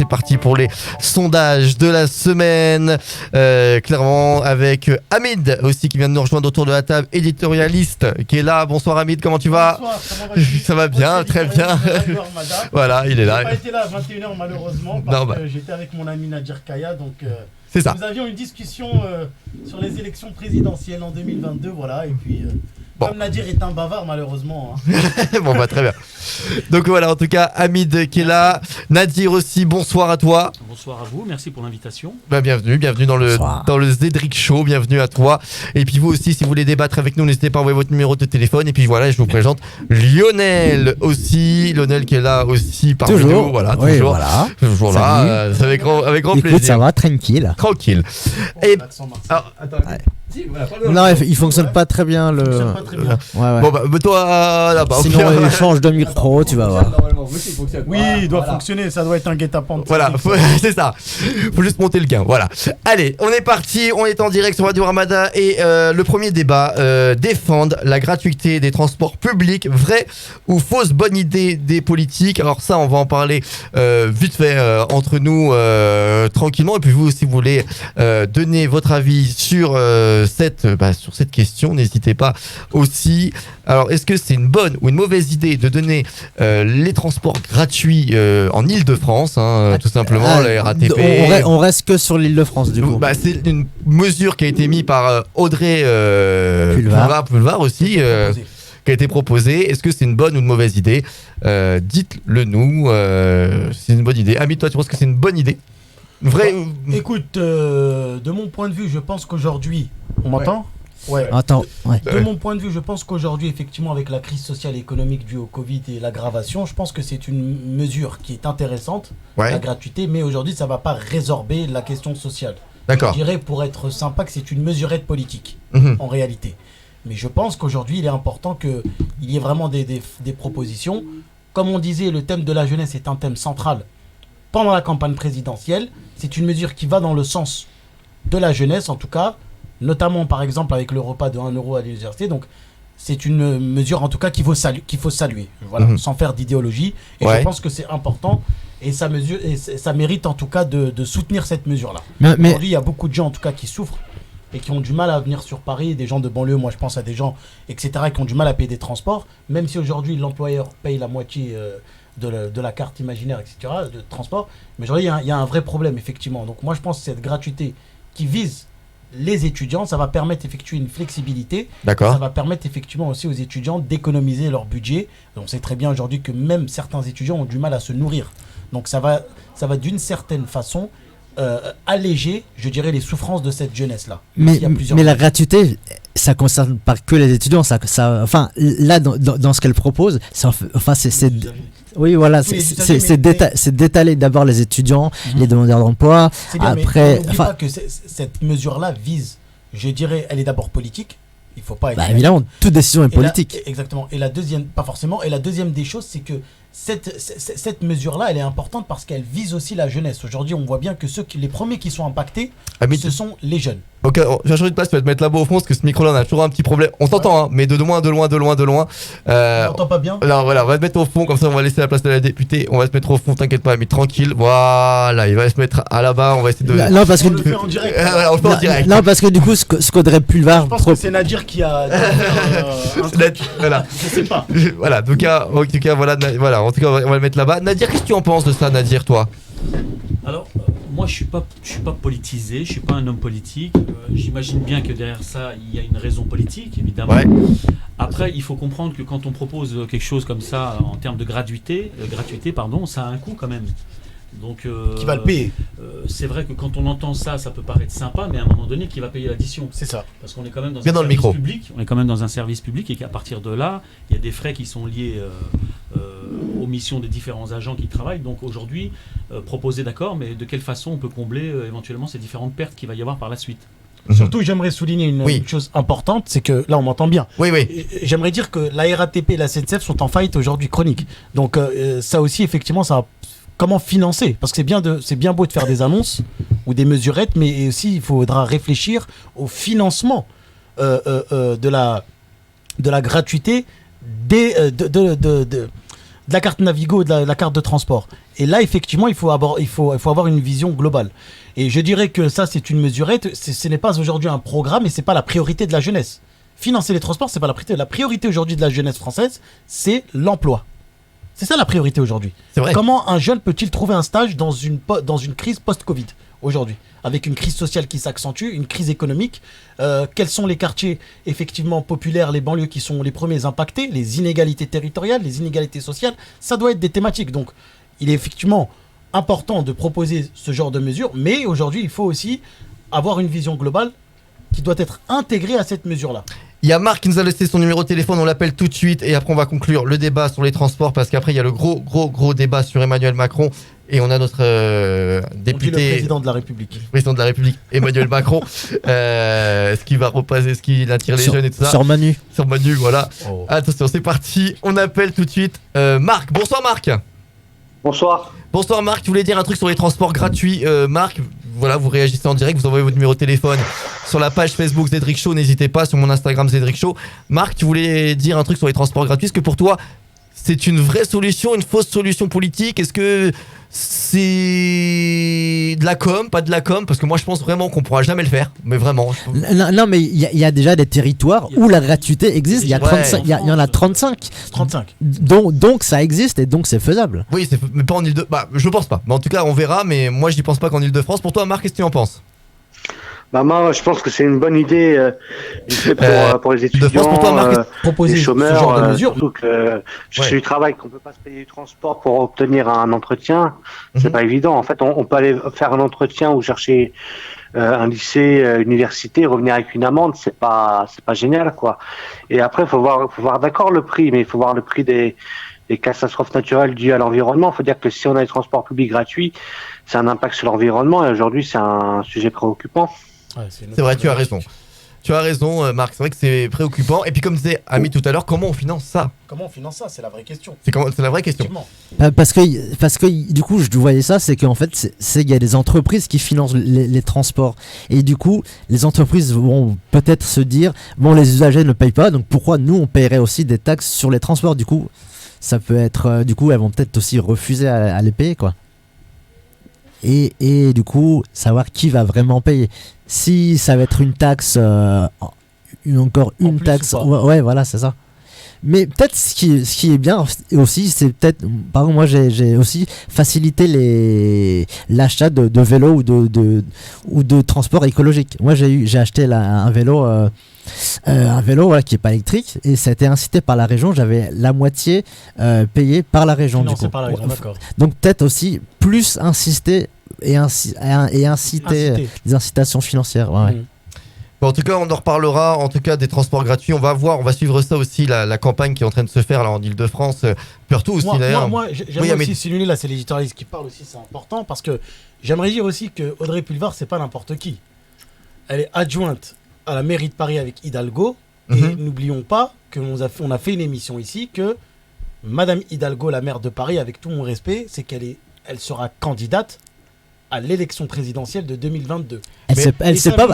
C'est parti pour les sondages de la semaine. Clairement, avec Hamid aussi qui vient de nous rejoindre autour de la table, éditorialiste qui est là. Bonsoir Hamid, comment tu vas? Bonsoir, comment vas-tu? Ça va bien, très bien. Voilà, il est là. J'ai pas été là à 21h malheureusement parce que j'étais avec mon ami Nadir Kaya, donc c'est ça. Nous avions une discussion sur les élections présidentielles en 2022, voilà, et puis comme Nadir est un bavard malheureusement. Hein. Bon bah très bien. Donc voilà, en tout cas, Hamid qui est là, Nadir aussi, bonsoir à toi. Bonsoir à vous, merci pour l'invitation. Bah, bienvenue dans le Zedric Show, bienvenue à toi. Et puis vous aussi, si vous voulez débattre avec nous, n'hésitez pas à envoyer votre numéro de téléphone. Et puis voilà, je vous présente Lionel aussi, Lionel qui est là aussi parmi nous. Voilà, oui, toujours, voilà. toujours là, avec grand Écoute, plaisir. Ça va, tranquille. Tranquille. Et alors, attends. Ouais. Non, il fonctionne pas très bien le. Ouais. Bon bah toi là-bas. Sinon il change de micro, tu vas voir. Oui, il doit fonctionner, ça doit être un guet-apens. Voilà, c'est ça. Faut juste monter le gain. Voilà. Allez, on est parti. On est en direct sur Radio Ramada et le premier débat défendre la gratuité des transports publics, vraie ou fausse bonne idée des politiques. Alors ça, on va en parler vite fait entre nous tranquillement. Et puis vous, si vous voulez donner votre avis sur cette question, n'hésitez pas aussi. Alors, est-ce que c'est une bonne ou une mauvaise idée de donner les transports gratuits en Île-de-France, tout simplement, la RATP? On reste que sur l'Île-de-France du coup. Bah, c'est une mesure qui a été mise par Audrey Pulvar aussi, qui a été proposée. Est-ce que c'est une bonne ou une mauvaise idée? Dites-le nous. C'est une bonne idée. Ami, toi, tu penses que c'est une bonne idée? Écoute, de mon point de vue, je pense qu'aujourd'hui... On m'entend? Ouais. Attends, ouais. De mon point de vue, je pense qu'aujourd'hui, effectivement, avec la crise sociale et économique due au Covid et l'aggravation, je pense que c'est une mesure qui est intéressante, la gratuité, mais aujourd'hui, ça ne va pas résorber la question sociale. D'accord. Je dirais, pour être sympa, que c'est une mesurette politique, en réalité. Mais je pense qu'aujourd'hui, il est important qu'il y ait vraiment des propositions. Comme on disait, le thème de la jeunesse est un thème central pendant la campagne présidentielle. C'est une mesure qui va dans le sens de la jeunesse, en tout cas, notamment par exemple avec le repas de 1 euro à l'université. Donc c'est une mesure en tout cas qu'il faut saluer, voilà, sans faire d'idéologie. Et je pense que c'est important et ça mérite en tout cas de soutenir cette mesure-là. Aujourd'hui, il y a beaucoup de gens en tout cas qui souffrent et qui ont du mal à venir sur Paris, des gens de banlieue, moi je pense à des gens, etc., qui ont du mal à payer des transports, même si aujourd'hui l'employeur paye la moitié de la carte imaginaire, etc., de transport. Mais aujourd'hui, il y a un vrai problème, effectivement. Donc moi je pense que cette gratuité qui vise les étudiants, ça va permettre d'effectuer une flexibilité. D'accord. Ça va permettre effectivement aussi aux étudiants d'économiser leur budget. On sait très bien aujourd'hui que même certains étudiants ont du mal à se nourrir. Donc ça va d'une certaine façon alléger, je dirais, les souffrances de cette jeunesse-là. Mais la gratuité, ça concerne pas que les étudiants. Enfin, là, dans ce qu'elle propose, oui, voilà, c'est d'étaler d'abord les étudiants, les demandeurs d'emploi. Après, n'oublie pas que cette mesure-là vise, je dirais, elle est d'abord politique. Il faut pas. Évidemment, toute décision est politique. Exactement. Et la deuxième, pas forcément. Et la deuxième des choses, c'est que cette mesure-là, elle est importante parce qu'elle vise aussi la jeunesse. Aujourd'hui, on voit bien que les premiers qui sont impactés, ce sont les jeunes. Ok, j'ai changé de place, tu vas te mettre là-bas au fond parce que ce micro-là, on a toujours un petit problème. On t'entend, mais de loin. On t'entend pas bien. Alors voilà, on va te mettre au fond, comme ça on va laisser la place de la députée. On va se mettre au fond, t'inquiète pas, mais tranquille. Voilà, il va se mettre à là-bas, on va essayer de. Non, parce que on le fait en direct. Voilà, on le fait en direct. Non, parce que du coup, ce qu'Audrey Pulvar. Je pense que c'est Nadir qui a. Voilà. Je sais pas. Voilà, en tout cas, voilà, en tout cas, on va le mettre là-bas. Nadir, qu'est-ce que tu en penses de ça, Nadir, toi? Alors, moi, je suis pas politisé, je suis pas un homme politique. J'imagine bien que derrière ça, il y a une raison politique, évidemment. Ouais. Après, il faut comprendre que quand on propose quelque chose comme ça, en termes de gratuité, ça a un coût quand même. Donc, qui va le payer. C'est vrai que quand on entend ça, ça peut paraître sympa, mais à un moment donné, qui va payer l'addition? C'est ça. Parce qu'on est quand même dans un service public. On est quand même dans un service public et qu'à partir de là, il y a des frais qui sont liés aux missions des différents agents qui travaillent. Donc aujourd'hui, proposer d'accord, mais de quelle façon on peut combler éventuellement ces différentes pertes qu'il va y avoir par la suite? Surtout, j'aimerais souligner une chose importante, c'est que là, on m'entend bien. Oui. J'aimerais dire que la RATP et la SNCF sont en faillite aujourd'hui chronique. Donc ça aussi, effectivement, ça. Comment financer? Parce que c'est bien beau de faire des annonces ou des mesurettes, mais aussi il faudra réfléchir au financement de la gratuité de de la carte Navigo, de la carte de transport. Et là, effectivement, il faut avoir une vision globale. Et je dirais que ça, c'est une mesurette. Ce n'est pas aujourd'hui un programme et c'est pas la priorité de la jeunesse. Financer les transports, c'est pas la priorité. La priorité aujourd'hui de la jeunesse française, c'est l'emploi. C'est ça la priorité aujourd'hui. C'est vrai. Comment un jeune peut-il trouver un stage dans une crise post-Covid aujourd'hui, avec une crise sociale qui s'accentue, une crise économique, quels sont les quartiers effectivement populaires, les banlieues qui sont les premiers impactés, les inégalités territoriales, les inégalités sociales, ça doit être des thématiques. Donc il est effectivement important de proposer ce genre de mesures, mais aujourd'hui il faut aussi avoir une vision globale qui doit être intégrée à cette mesure-là. Il y a Marc qui nous a laissé son numéro de téléphone, on l'appelle tout de suite et après on va conclure le débat sur les transports parce qu'après il y a le gros débat sur Emmanuel Macron et on a notre député... le président de la République. Président de la République, Emmanuel Macron, ce qui va repasser, ce qui attire les jeunes et tout ça. Sur Manu. Sur Manu, voilà. Oh. Attention, c'est parti, on appelle tout de suite Marc. Bonsoir Marc. Bonsoir. Bonsoir Marc, tu voulais dire un truc sur les transports gratuits. Marc, voilà, vous réagissez en direct, vous envoyez votre numéro de téléphone sur la page Facebook Zedric Show, n'hésitez pas, sur mon Instagram Zedric Show. Marc, tu voulais dire un truc sur les transports gratuits. Est-ce que pour toi, c'est une vraie solution, une fausse solution politique? Est-ce que c'est de la com, pas de la com? Parce que moi je pense vraiment qu'on pourra jamais le faire, mais vraiment. Non, mais il y a déjà des territoires où la gratuité existe. Il y en a 35. Donc ça existe et donc c'est faisable. Oui, mais pas en Ile-de-France. Bah, je pense pas. Mais en tout cas, on verra. Mais moi, j'y pense pas qu'en Ile-de-France. Pour toi, Marc, qu'est-ce que tu en penses? Bah moi, je pense que c'est une bonne idée pour les étudiants, pour toi, Marc, proposer les chômeurs, ce genre de mesures. surtout que c'est du travail, qu'on peut pas se payer du transport pour obtenir un entretien. C'est pas évident. En fait, on peut aller faire un entretien ou chercher un lycée, université, revenir avec une amende, c'est pas génial, quoi. Et après, faut voir d'accord le prix, mais il faut voir le prix des catastrophes naturelles dues à l'environnement. Il faut dire que si on a les transports publics gratuits, c'est un impact sur l'environnement et aujourd'hui, c'est un sujet préoccupant. Ouais, c'est vrai, tu as raison. Tu as raison, Marc, c'est vrai que c'est préoccupant. Et puis, comme disait Ami tout à l'heure, comment on finance ça? Comment on finance ça? C'est la vraie question. C'est la vraie question. Parce que du coup, je voyais ça, c'est qu'en fait, il y a des entreprises qui financent les transports. Et du coup, les entreprises vont peut-être se dire, bon, les usagers ne payent pas, donc pourquoi nous, on paierait aussi des taxes sur les transports? Du coup, ça peut être... du coup, elles vont peut-être aussi refuser à les payer, quoi. Et du coup, savoir qui va vraiment payer. Si ça va être une taxe, encore une taxe, ouais, voilà, c'est ça. Mais peut-être ce qui est bien aussi, c'est peut-être, par exemple, moi j'ai aussi facilité l'achat de vélos ou de transport écologique. Moi j'ai acheté un vélo. Voilà, qui est pas électrique et ça a été incité par la région. J'avais la moitié payé par la région. Du coup. Par la région, d'accord. Donc peut-être aussi plus insister et inciter des incitations financières. Ouais. Bon, en tout cas, on en reparlera. En tout cas, des transports gratuits. On va suivre ça aussi, la campagne qui est en train de se faire là en Ile-de-France, partout aussi d'ailleurs. Moi, j'aimerais aussi souligner là, c'est l'éditorialiste qui parle aussi, c'est important parce que j'aimerais dire aussi que Audrey Pulvar, c'est pas n'importe qui. Elle est adjointe à la mairie de Paris avec Hidalgo. Et n'oublions pas qu'on a fait une émission ici que Madame Hidalgo, la maire de Paris, avec tout mon respect, c'est elle sera candidate à l'élection présidentielle de 2022. Elle s'est pas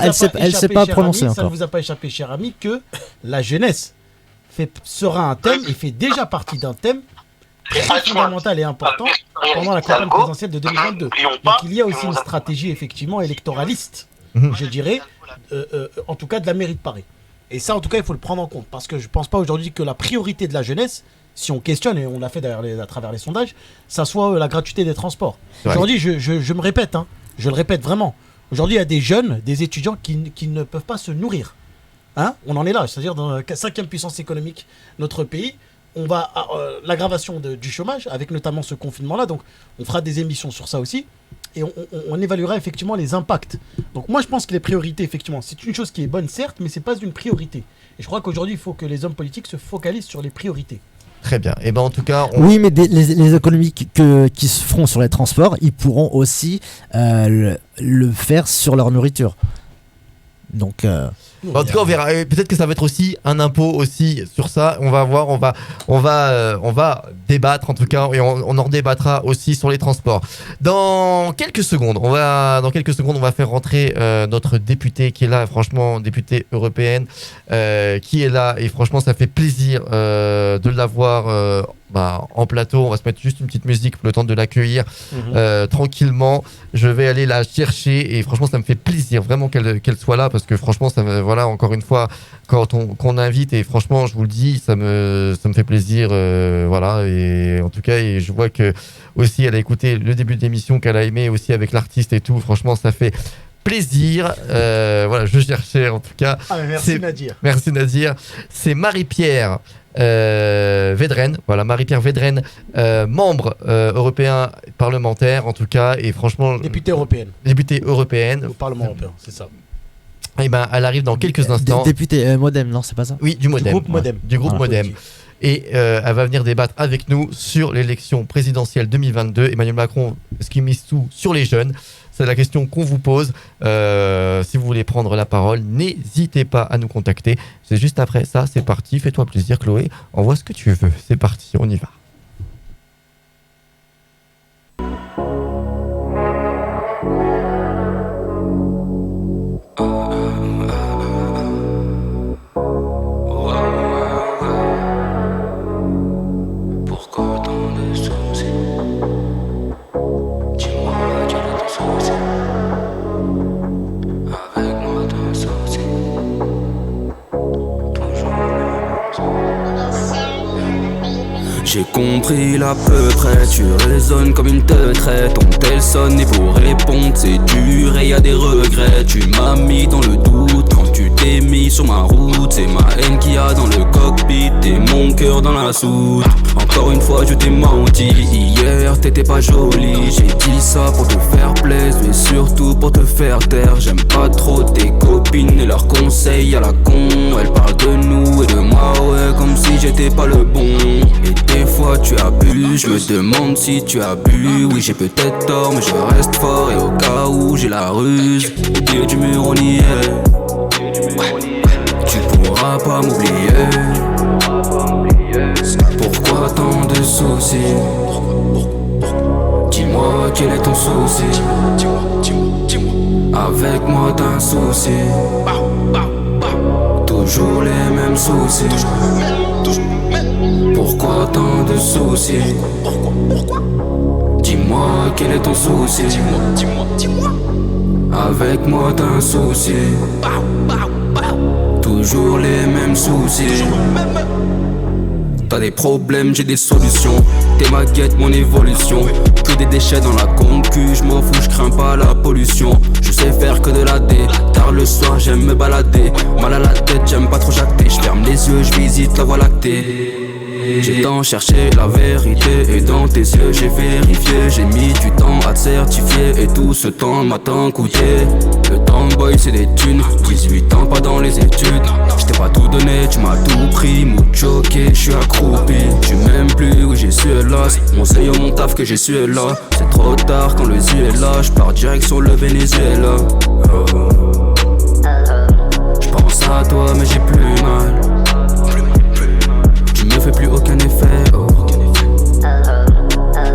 prononcée encore. Ça ne vous a pas échappé, cher ami, que la jeunesse sera un thème et fait déjà partie d'un thème très fondamental et important pendant la campagne présidentielle de 2022. Donc il y a aussi une stratégie effectivement électoraliste, je dirais, en tout cas de la mairie de Paris. Et ça, en tout cas, il faut le prendre en compte parce que je ne pense pas aujourd'hui que la priorité de la jeunesse, si on questionne, et on l'a fait d'ailleurs à travers les sondages, ça soit la gratuité des transports. Aujourd'hui, je me répète, je le répète vraiment. Aujourd'hui, il y a des jeunes, des étudiants qui ne peuvent pas se nourrir. On en est là, c'est-à-dire dans la 5e puissance économique de notre pays, on va à l'aggravation du chômage, avec notamment ce confinement-là. Donc, on fera des émissions sur ça aussi. Et on évaluera effectivement les impacts. Donc moi je pense que les priorités, effectivement, c'est une chose qui est bonne certes, mais c'est pas une priorité. Et je crois qu'aujourd'hui il faut que les hommes politiques se focalisent sur les priorités. Très bien. Et ben en tout cas, oui, mais les économies qui se feront sur les transports, ils pourront aussi le faire sur leur nourriture. Donc en tout cas, on verra. Peut-être que ça va être aussi un impôt aussi sur ça. On va voir. On va débattre en tout cas, et on en débattra aussi sur les transports. Dans quelques secondes, on va faire rentrer notre députée qui est là, franchement, députée européenne, qui est là, et franchement, ça fait plaisir de l'avoir en plateau. On va se mettre juste une petite musique pour le temps de l'accueillir tranquillement. Je vais aller la chercher et franchement, ça me fait plaisir vraiment qu'elle soit là parce que franchement, voilà, encore une fois, quand on invite et franchement, je vous le dis, ça me fait plaisir. Voilà, et en tout cas, et je vois que aussi, elle a écouté le début de l'émission, qu'elle a aimé aussi avec l'artiste et tout. Franchement, ça fait plaisir. Voilà, je cherchais en tout cas. Merci Nadir. Merci Nadir. C'est Marie-Pierre Védrenne. Voilà, Marie-Pierre Védrenne, membre européen parlementaire en tout cas, et franchement. Députée européenne. Députée européenne. Au Parlement européen, c'est ça. Et elle arrive dans quelques instants. Députée Modem, non, c'est pas ça? Oui, du Modem. Du groupe Modem. Et elle va venir débattre avec nous sur l'élection présidentielle 2022. Emmanuel Macron, est-ce qu'il mise tout sur les jeunes? C'est la question qu'on vous pose. Si vous voulez prendre la parole, n'hésitez pas à nous contacter. C'est juste après ça, c'est parti. Fais-toi plaisir, Chloé. Envoie ce que tu veux. C'est parti, on y va. J'ai compris l'à peu près, tu résonnes comme une teutrette. Ton tel sonne et pour répondre c'est dur et y a des regrets. Tu m'as mis dans le doute quand tu t'es mis sur ma route. C'est ma haine qu'il y a dans le cockpit et mon cœur dans la soute. Encore une fois je t'ai menti, hier t'étais pas jolie. J'ai dit ça pour te faire plaisir mais surtout pour te faire taire. J'aime pas trop tes copines et leurs conseils à la con. Elles parlent de nous et de moi, ouais, comme si j'étais pas le bon. Et des fois tu as bu, je me demande si tu as bu. Oui j'ai peut-être tort mais je reste fort et au cas où j'ai la ruse. Au pied du mur on y est, tu pourras pas m'oublier. Pourquoi tant de soucis? Dis-moi quel est ton souci? Avec moi t'as un souci. Toujours les mêmes soucis. Pourquoi tant de soucis? Dis-moi quel est ton souci? Avec moi t'as un souci. Toujours les mêmes soucis. T'as des problèmes, j'ai des solutions. T'es ma guette, mon évolution. Que des déchets dans la concu, je m'en fous, je crains pas la pollution. Je sais faire que de la D. Tard le soir, j'aime me balader. Mal à la tête, j'aime pas trop jacter. Je ferme les yeux, je visite la voie lactée. J'ai tant cherché la vérité et dans tes yeux j'ai vérifié. J'ai mis du temps à te certifier et tout ce temps m'a tant coûté. Le temps boy c'est des thunes, 18 ans pas dans les études. Je t'ai pas tout donné, tu m'as tout pris, mood choqué, je suis accroupi. Je suis même plus où j'ai su là, mon seuil mon taf que j'ai su là. C'est trop tard quand le yeux est là, je pars direction le Venezuela. Je pense à toi mais j'ai plus mal. Ne fais plus aucun effet, oh.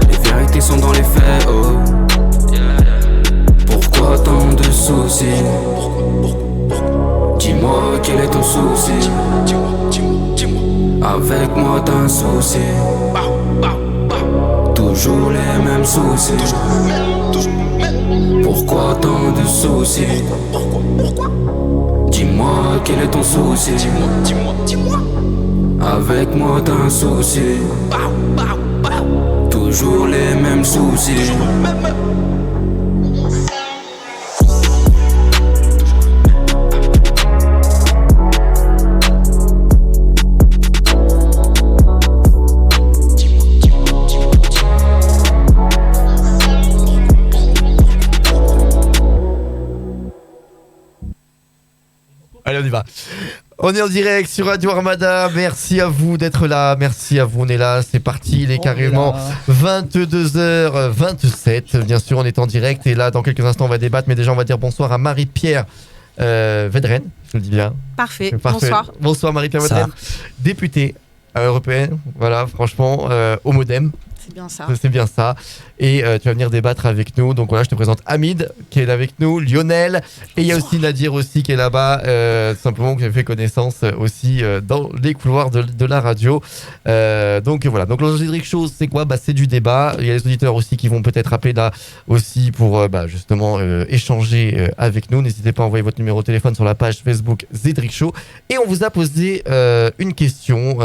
Les vérités sont dans les faits, oh. Pourquoi tant de soucis? Dis-moi quel est ton souci? Avec moi t'as un souci. Toujours les mêmes soucis. Pourquoi tant de soucis? Dis-moi quel est ton souci? Avec moi t'as un souci. Toujours les mêmes soucis. Allez, on y va. On est en direct sur Radio Armada. Merci à vous d'être là. Merci à vous. On est là. C'est parti. Il est carrément 22h27. Bien sûr, on est en direct. Et là, dans quelques instants, on va débattre. Mais déjà, on va dire bonsoir à Marie-Pierre Védrenne. Je le dis bien. Parfait. Bonsoir. Bonsoir, Marie-Pierre Védrenne. Députée européenne. Voilà, franchement, au Modem. C'est bien ça. C'est bien ça. Et tu vas venir débattre avec nous. Donc voilà, je te présente Hamid qui est là avec nous, Lionel, et il y a aussi Nadir aussi qui est là-bas, simplement que j'ai fait connaissance aussi dans les couloirs de la radio. Donc voilà. Donc le Zedric Show, c'est quoi ? C'est du débat. Il y a les auditeurs aussi qui vont peut-être appeler là aussi pour justement échanger avec nous. N'hésitez pas à envoyer votre numéro de téléphone sur la page Facebook Zedric Show. Et on vous a posé une question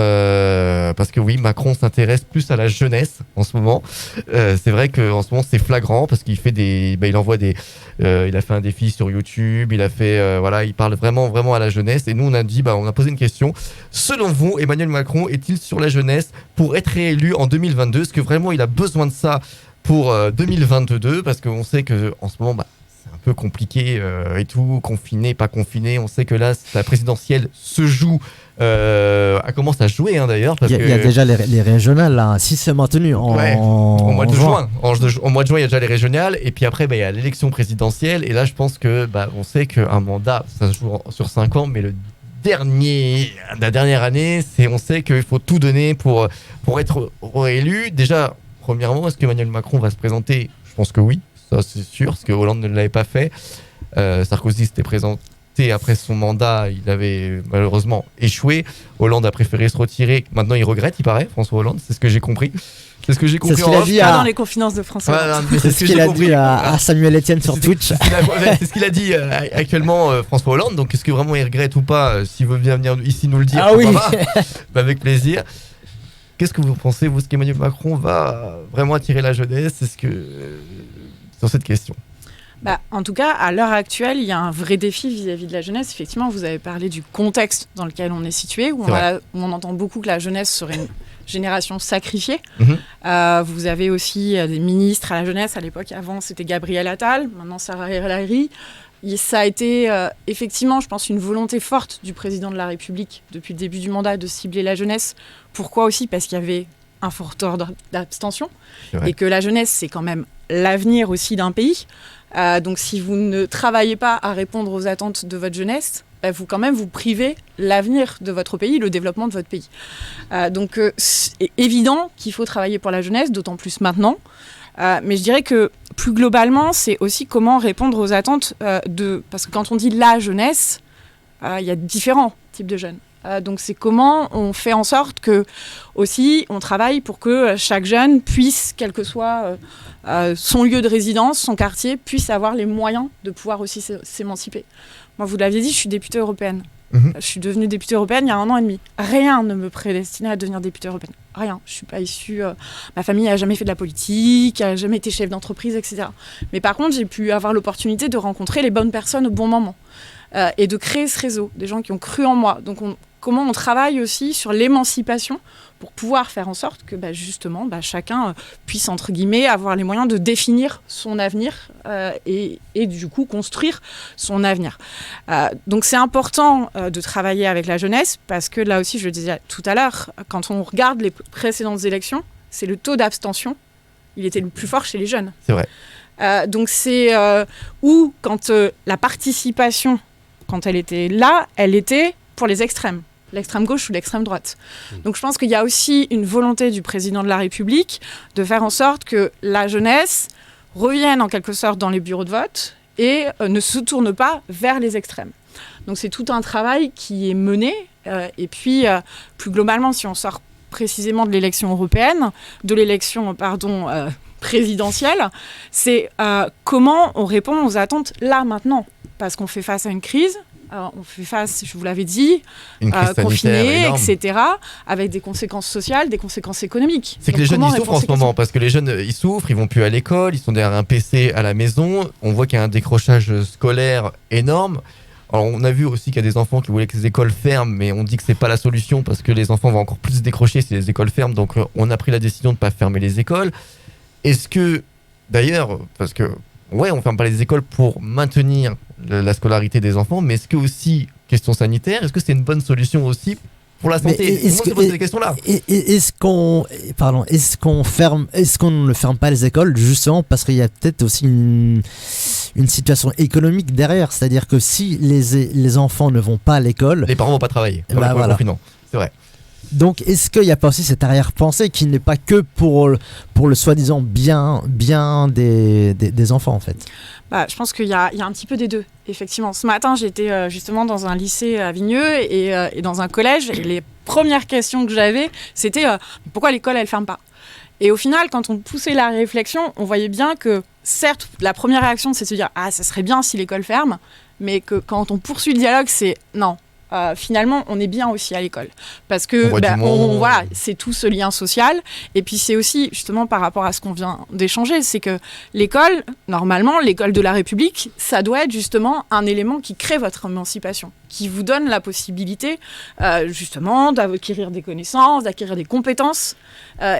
parce que oui, Macron s'intéresse plus à la jeunesse en ce moment. C'est vrai qu'en ce moment c'est flagrant parce qu'il fait il envoie il a fait un défi sur YouTube, il a fait il parle vraiment à la jeunesse. Et nous on a dit on a posé une question. Selon vous, Emmanuel Macron est-il sur la jeunesse pour être réélu en 2022 ? Est-ce que vraiment il a besoin de ça pour 2022 ? Parce qu'on sait que en ce moment c'est un peu compliqué et tout, confiné, pas confiné. On sait que là la présidentielle se joue. Elle commence à jouer d'ailleurs. Il y a déjà les régionales là, si c'est maintenu au mois de juin. Au mois de juin, il y a déjà les régionales. Et puis après, il y a l'élection présidentielle. Et là, je pense que on sait qu'un mandat, ça se joue sur 5 ans, mais la dernière année, on sait qu'il faut tout donner pour être réélu. Déjà, premièrement, est-ce qu'Emmanuel Macron va se présenter ? Je pense que oui, ça c'est sûr, parce que Hollande ne l'avait pas fait. Sarkozy s'était présenté après son mandat, il avait malheureusement échoué. Hollande a préféré se retirer. Maintenant, il regrette, il paraît, François Hollande. C'est ce que j'ai compris. C'est ce qu'il a dit dans les confidences de François Hollande. C'est ce qu'il a dit à Samuel Etienne sur Twitch. C'est ce qu'il a dit actuellement, François Hollande. Donc, est-ce que vraiment il regrette ou pas ? S'il veut bien venir ici nous le dire, oui. Avec plaisir. Qu'est-ce que vous pensez, vous, est-ce qu'Emmanuel Macron va vraiment attirer la jeunesse ? Est-ce que sur cette question ? En tout cas, à l'heure actuelle, il y a un vrai défi vis-à-vis de la jeunesse. Effectivement, vous avez parlé du contexte dans lequel on est situé, où on entend beaucoup que la jeunesse serait une génération sacrifiée. Vous avez aussi des ministres à la jeunesse. À l'époque, avant, c'était Gabriel Attal. Maintenant, Sarah El Haïry. Ça a été effectivement, je pense, une volonté forte du président de la République depuis le début du mandat de cibler la jeunesse. Pourquoi aussi ? Parce qu'il y avait un fort taux d'abstention et que la jeunesse, c'est quand même l'avenir aussi d'un pays. Donc si vous ne travaillez pas à répondre aux attentes de votre jeunesse, vous privez l'avenir de votre pays, le développement de votre pays. Donc c'est évident qu'il faut travailler pour la jeunesse, d'autant plus maintenant. Mais je dirais que plus globalement, c'est aussi comment répondre aux attentes parce que quand on dit la jeunesse, il y a différents types de jeunes. Donc c'est comment on fait en sorte que aussi on travaille pour que chaque jeune puisse, quel que soit son lieu de résidence, son quartier, puisse avoir les moyens de pouvoir aussi s'émanciper. Moi, vous l'aviez dit, je suis députée européenne. Je suis devenue députée européenne il y a 1 an et demi. Rien ne me prédestinait à devenir députée européenne. Rien. Je suis pas issue. Ma famille n'a jamais fait de la politique, n'a jamais été chef d'entreprise, etc. Mais par contre, j'ai pu avoir l'opportunité de rencontrer les bonnes personnes au bon moment et de créer ce réseau, des gens qui ont cru en moi. Donc, comment on travaille aussi sur l'émancipation pour pouvoir faire en sorte que justement chacun puisse entre guillemets avoir les moyens de définir son avenir et du coup construire son avenir. Donc c'est important de travailler avec la jeunesse parce que là aussi je le disais tout à l'heure, quand on regarde les précédentes élections, c'est le taux d'abstention, il était le plus fort chez les jeunes. C'est vrai. Donc c'est où quand la participation, quand elle était là, elle était pour les extrêmes. L'extrême gauche ou l'extrême droite. Donc je pense qu'il y a aussi une volonté du président de la République de faire en sorte que la jeunesse revienne en quelque sorte dans les bureaux de vote et ne se tourne pas vers les extrêmes. Donc c'est tout un travail qui est mené. Et puis plus globalement, si on sort précisément de l'élection européenne, présidentielle, c'est comment on répond aux attentes là maintenant. Parce qu'on fait face à une crise. On fait face, je vous l'avais dit, confinés, etc., avec des conséquences sociales, des conséquences économiques. C'est que les jeunes ils souffrent en ce moment, parce que les jeunes ils souffrent, ils vont plus à l'école, ils sont derrière un PC à la maison, on voit qu'il y a un décrochage scolaire énorme. Alors on a vu aussi qu'il y a des enfants qui voulaient que les écoles ferment, mais on dit que c'est pas la solution, parce que les enfants vont encore plus décrocher si les écoles ferment, donc on a pris la décision de ne pas fermer les écoles. Est-ce que, d'ailleurs, parce que, on ferme pas les écoles pour maintenir la scolarité des enfants, mais est-ce que aussi, question sanitaire, est-ce que c'est une bonne solution aussi pour la santé? Est-ce qu'on ne ferme pas les écoles justement parce qu'il y a peut-être aussi une situation économique derrière, c'est-à-dire que si les enfants ne vont pas à l'école, les parents vont pas travailler. Voilà. C'est vrai. Donc, est-ce qu'il n'y a pas aussi cette arrière-pensée qui n'est pas que pour le soi-disant bien des enfants, en fait? Je pense qu'il y a un petit peu des deux, effectivement. Ce matin, j'étais justement dans un lycée à Vigneux et dans un collège. Et les premières questions que j'avais, c'était pourquoi l'école, elle ferme pas? Et au final, quand on poussait la réflexion, on voyait bien que, certes, la première réaction, c'est de se dire « Ah, ça serait bien si l'école ferme », mais que quand on poursuit le dialogue, c'est « Non ». Finalement, on est bien aussi à l'école parce que voilà, c'est tout ce lien social. Et puis c'est aussi justement par rapport à ce qu'on vient d'échanger, c'est que l'école, normalement, l'école de la République, ça doit être justement un élément qui crée votre émancipation, qui vous donne la possibilité justement d'acquérir des connaissances, d'acquérir des compétences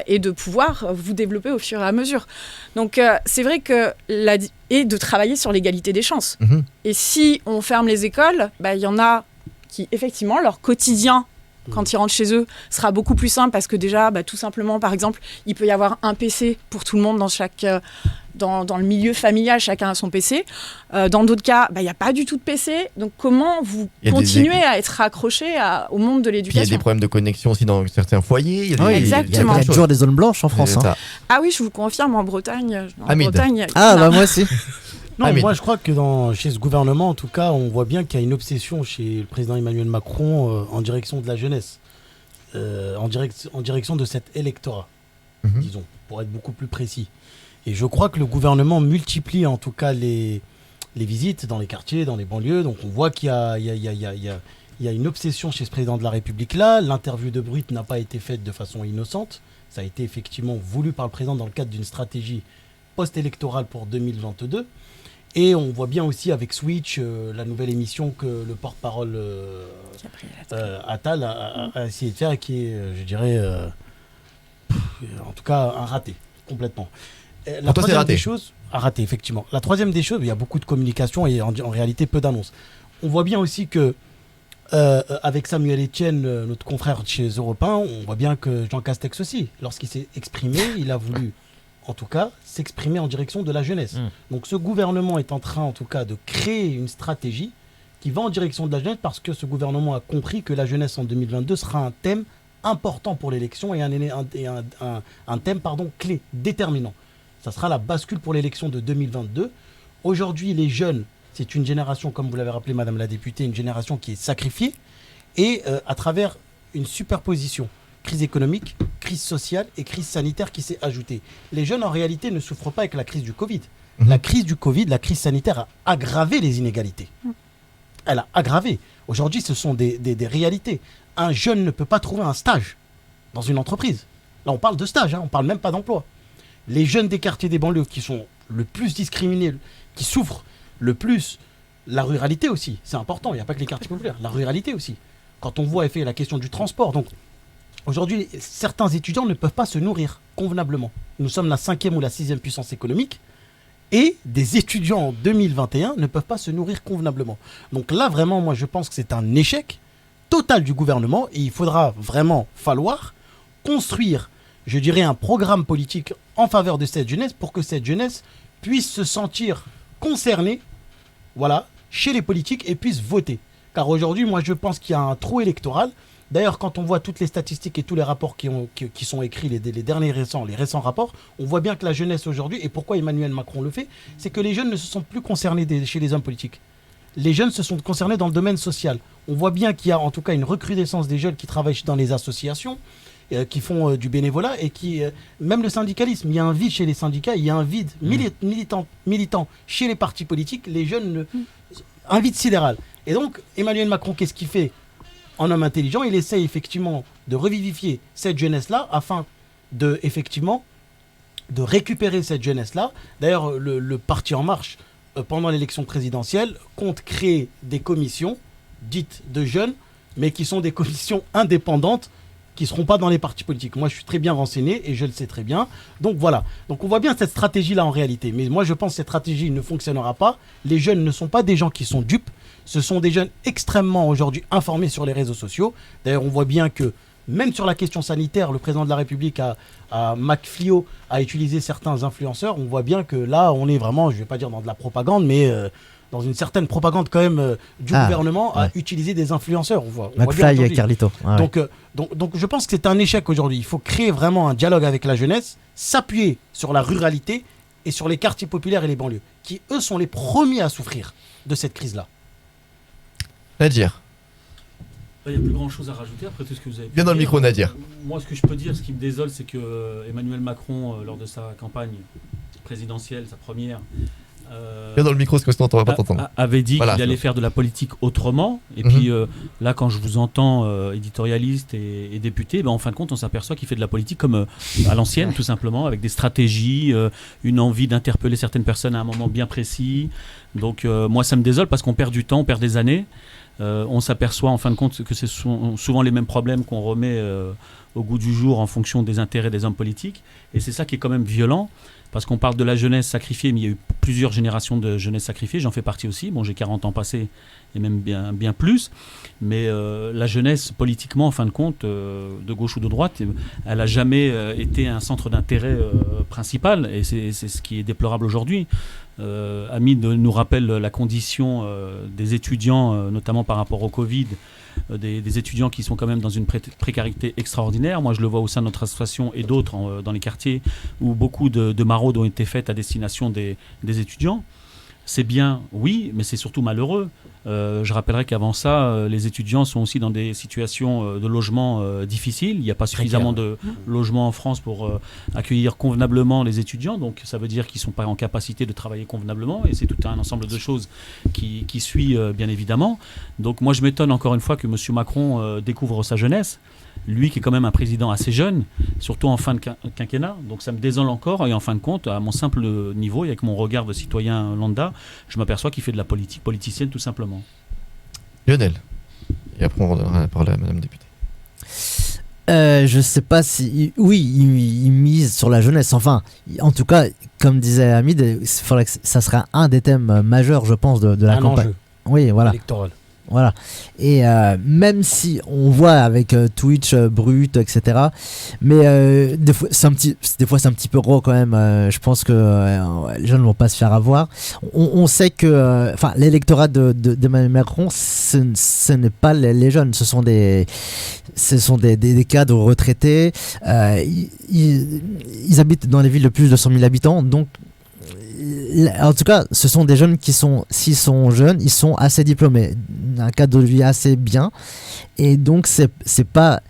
et de pouvoir vous développer au fur et à mesure. Donc c'est vrai que et de travailler sur l'égalité des chances. Mmh. Et si on ferme les écoles, il y en a qui, effectivement, leur quotidien, quand ils rentrent chez eux, sera beaucoup plus simple parce que déjà, tout simplement, par exemple, il peut y avoir un PC pour tout le monde dans le milieu familial, chacun a son PC. Dans d'autres cas, il n'y a pas du tout de PC. Donc, comment vous continuez à être accroché au monde de l'éducation? Il y a des problèmes de connexion aussi dans certains foyers. Exactement. Il y a toujours des zones blanches en France. Ah oui, je vous confirme, en Bretagne. Moi aussi. Non, moi je crois que chez ce gouvernement, en tout cas, on voit bien qu'il y a une obsession chez le président Emmanuel Macron en direction de la jeunesse, en direction de cet électorat, disons, pour être beaucoup plus précis. Et je crois que le gouvernement multiplie en tout cas les visites dans les quartiers, dans les banlieues. Donc on voit qu'il y a une obsession chez ce président de la République là. L'interview de Brut n'a pas été faite de façon innocente. Ça a été effectivement voulu par le président dans le cadre d'une stratégie post-électorale pour 2022. Et on voit bien aussi avec Switch, la nouvelle émission que le porte-parole Attal a essayé de faire et qui est, je dirais, en tout cas, un raté, complètement. La troisième des choses, un raté, effectivement. La troisième des choses, il y a beaucoup de communication et en réalité peu d'annonces. On voit bien aussi que, avec Samuel Etienne, notre confrère chez Europe 1, on voit bien que Jean Castex aussi, lorsqu'il s'est exprimé, il a voulu... en tout cas, s'exprimer en direction de la jeunesse. Donc ce gouvernement est en train, en tout cas, de créer une stratégie qui va en direction de la jeunesse parce que ce gouvernement a compris que la jeunesse en 2022 sera un thème important pour l'élection et un thème clé, déterminant. Ça sera la bascule pour l'élection de 2022. Aujourd'hui, les jeunes, c'est une génération, comme vous l'avez rappelé, Madame la députée, une génération qui est sacrifiée et à travers une superposition. Crise économique, crise sociale et crise sanitaire qui s'est ajoutée. Les jeunes, en réalité, ne souffrent pas avec la crise du Covid. La crise du Covid, la crise sanitaire a aggravé les inégalités. Elle a aggravé. Aujourd'hui, ce sont des réalités. Un jeune ne peut pas trouver un stage dans une entreprise. Là, on parle de stage, on ne parle même pas d'emploi. Les jeunes des quartiers des banlieues qui sont le plus discriminés, qui souffrent le plus, la ruralité aussi, c'est important. Il n'y a pas que les quartiers populaires, la ruralité aussi. Quand on voit la question du transport, donc aujourd'hui, certains étudiants ne peuvent pas se nourrir convenablement. Nous sommes la 5e ou la 6e puissance économique et des étudiants en 2021 ne peuvent pas se nourrir convenablement. Donc là, vraiment, moi, je pense que c'est un échec total du gouvernement et il faudra vraiment falloir construire, je dirais, un programme politique en faveur de cette jeunesse pour que cette jeunesse puisse se sentir concernée, chez les politiques et puisse voter. Car aujourd'hui, moi, je pense qu'il y a un trou électoral. D'ailleurs, quand on voit toutes les statistiques et tous les rapports qui sont écrits, les récents rapports, on voit bien que la jeunesse aujourd'hui, et pourquoi Emmanuel Macron le fait, c'est que les jeunes ne se sont plus concernés chez les hommes politiques. Les jeunes se sont concernés dans le domaine social. On voit bien qu'il y a en tout cas une recrudescence des jeunes qui travaillent dans les associations, qui font du bénévolat, et même le syndicalisme, il y a un vide chez les syndicats, il y a un vide militant chez les partis politiques, les jeunes, un vide sidéral. Et donc, Emmanuel Macron, qu'est-ce qu'il fait ? En homme intelligent, il essaye effectivement de revivifier cette jeunesse-là afin de récupérer cette jeunesse-là. D'ailleurs, le Parti En Marche, pendant l'élection présidentielle, compte créer des commissions dites de jeunes, mais qui sont des commissions indépendantes qui ne seront pas dans les partis politiques. Moi, je suis très bien renseigné et je le sais très bien. Donc voilà. Donc on voit bien cette stratégie-là en réalité. Mais moi, je pense que cette stratégie ne fonctionnera pas. Les jeunes ne sont pas des gens qui sont dupes. Ce sont des jeunes extrêmement aujourd'hui informés sur les réseaux sociaux. D'ailleurs, on voit bien que même sur la question sanitaire, le président de la République, McFlio, a utilisé certains influenceurs. On voit bien que là, on est vraiment, je ne vais pas dire dans de la propagande, mais dans une certaine propagande quand même du gouvernement à utiliser des influenceurs. On voit McFly et Carlito. Donc je pense que c'est un échec aujourd'hui. Il faut créer vraiment un dialogue avec la jeunesse, s'appuyer sur la ruralité et sur les quartiers populaires et les banlieues, qui eux sont les premiers à souffrir de cette crise-là. Nadir. Il n'y a plus grand chose à rajouter après tout ce que vous avez Bien dans le micro, Nadir. Moi, ce que je peux dire, ce qui me désole, c'est que Emmanuel Macron, lors de sa campagne présidentielle, sa première, Bien dans le micro, parce que sinon on va pas t'entendre. Avait dit qu'il allait faire de la politique autrement. Et puis là, quand je vous entends éditorialiste et député, en fin de compte, on s'aperçoit qu'il fait de la politique comme à l'ancienne, tout simplement, avec des stratégies, une envie d'interpeller certaines personnes à un moment bien précis. Donc moi, ça me désole parce qu'on perd du temps, on perd des années. On s'aperçoit en fin de compte que ce sont souvent les mêmes problèmes qu'on remet au goût du jour en fonction des intérêts des hommes politiques. Et c'est ça qui est quand même violent. Parce qu'on parle de la jeunesse sacrifiée, mais il y a eu plusieurs générations de jeunesse sacrifiée. J'en fais partie aussi. Bon, j'ai 40 ans passés et même bien plus. Mais la jeunesse, politiquement, en fin de compte, de gauche ou de droite, elle n'a jamais été un centre d'intérêt principal. Et c'est ce qui est déplorable aujourd'hui. Hamid nous rappelle la condition des étudiants, notamment par rapport au Covid, des étudiants qui sont quand même dans une précarité extraordinaire. Moi, je le vois au sein de notre association et d'autres dans les quartiers où beaucoup de maraudes ont été faites à destination des étudiants. C'est bien, oui, mais c'est surtout malheureux. Je rappellerai qu'avant ça, les étudiants sont aussi dans des situations de logement difficiles. Il n'y a pas suffisamment de logements en France pour accueillir convenablement les étudiants. Donc ça veut dire qu'ils ne sont pas en capacité de travailler convenablement. Et c'est tout un ensemble de choses qui suit bien évidemment. Donc moi je m'étonne encore une fois que M. Macron découvre sa jeunesse. Lui qui est quand même un président assez jeune, surtout en fin de quinquennat. Donc ça me désole encore. Et en fin de compte, à mon simple niveau et avec mon regard de citoyen lambda, je m'aperçois qu'il fait de la politique politicienne tout simplement. Lionel. Et après on redonnera la parole à Madame députée. Je sais pas si... Oui, il mise sur la jeunesse. Enfin, en tout cas, comme disait Hamid, ça sera un des thèmes majeurs, je pense, de la campagne. Oui, voilà. Électoral. Voilà. Et même si on voit avec Twitch brut, etc. Mais des fois c'est un petit peu gros quand même. Je pense que les gens ne vont pas se faire avoir. On sait que l'électorat d'Emmanuel Macron, ce n'est pas les jeunes, ce sont des cadres retraités. Ils habitent dans les villes de plus de 100 000 habitants, donc en tout cas, ce sont des jeunes qui sont, s'ils sont jeunes, ils sont assez diplômés, un cadre de vie assez bien, et donc c'est ceux-là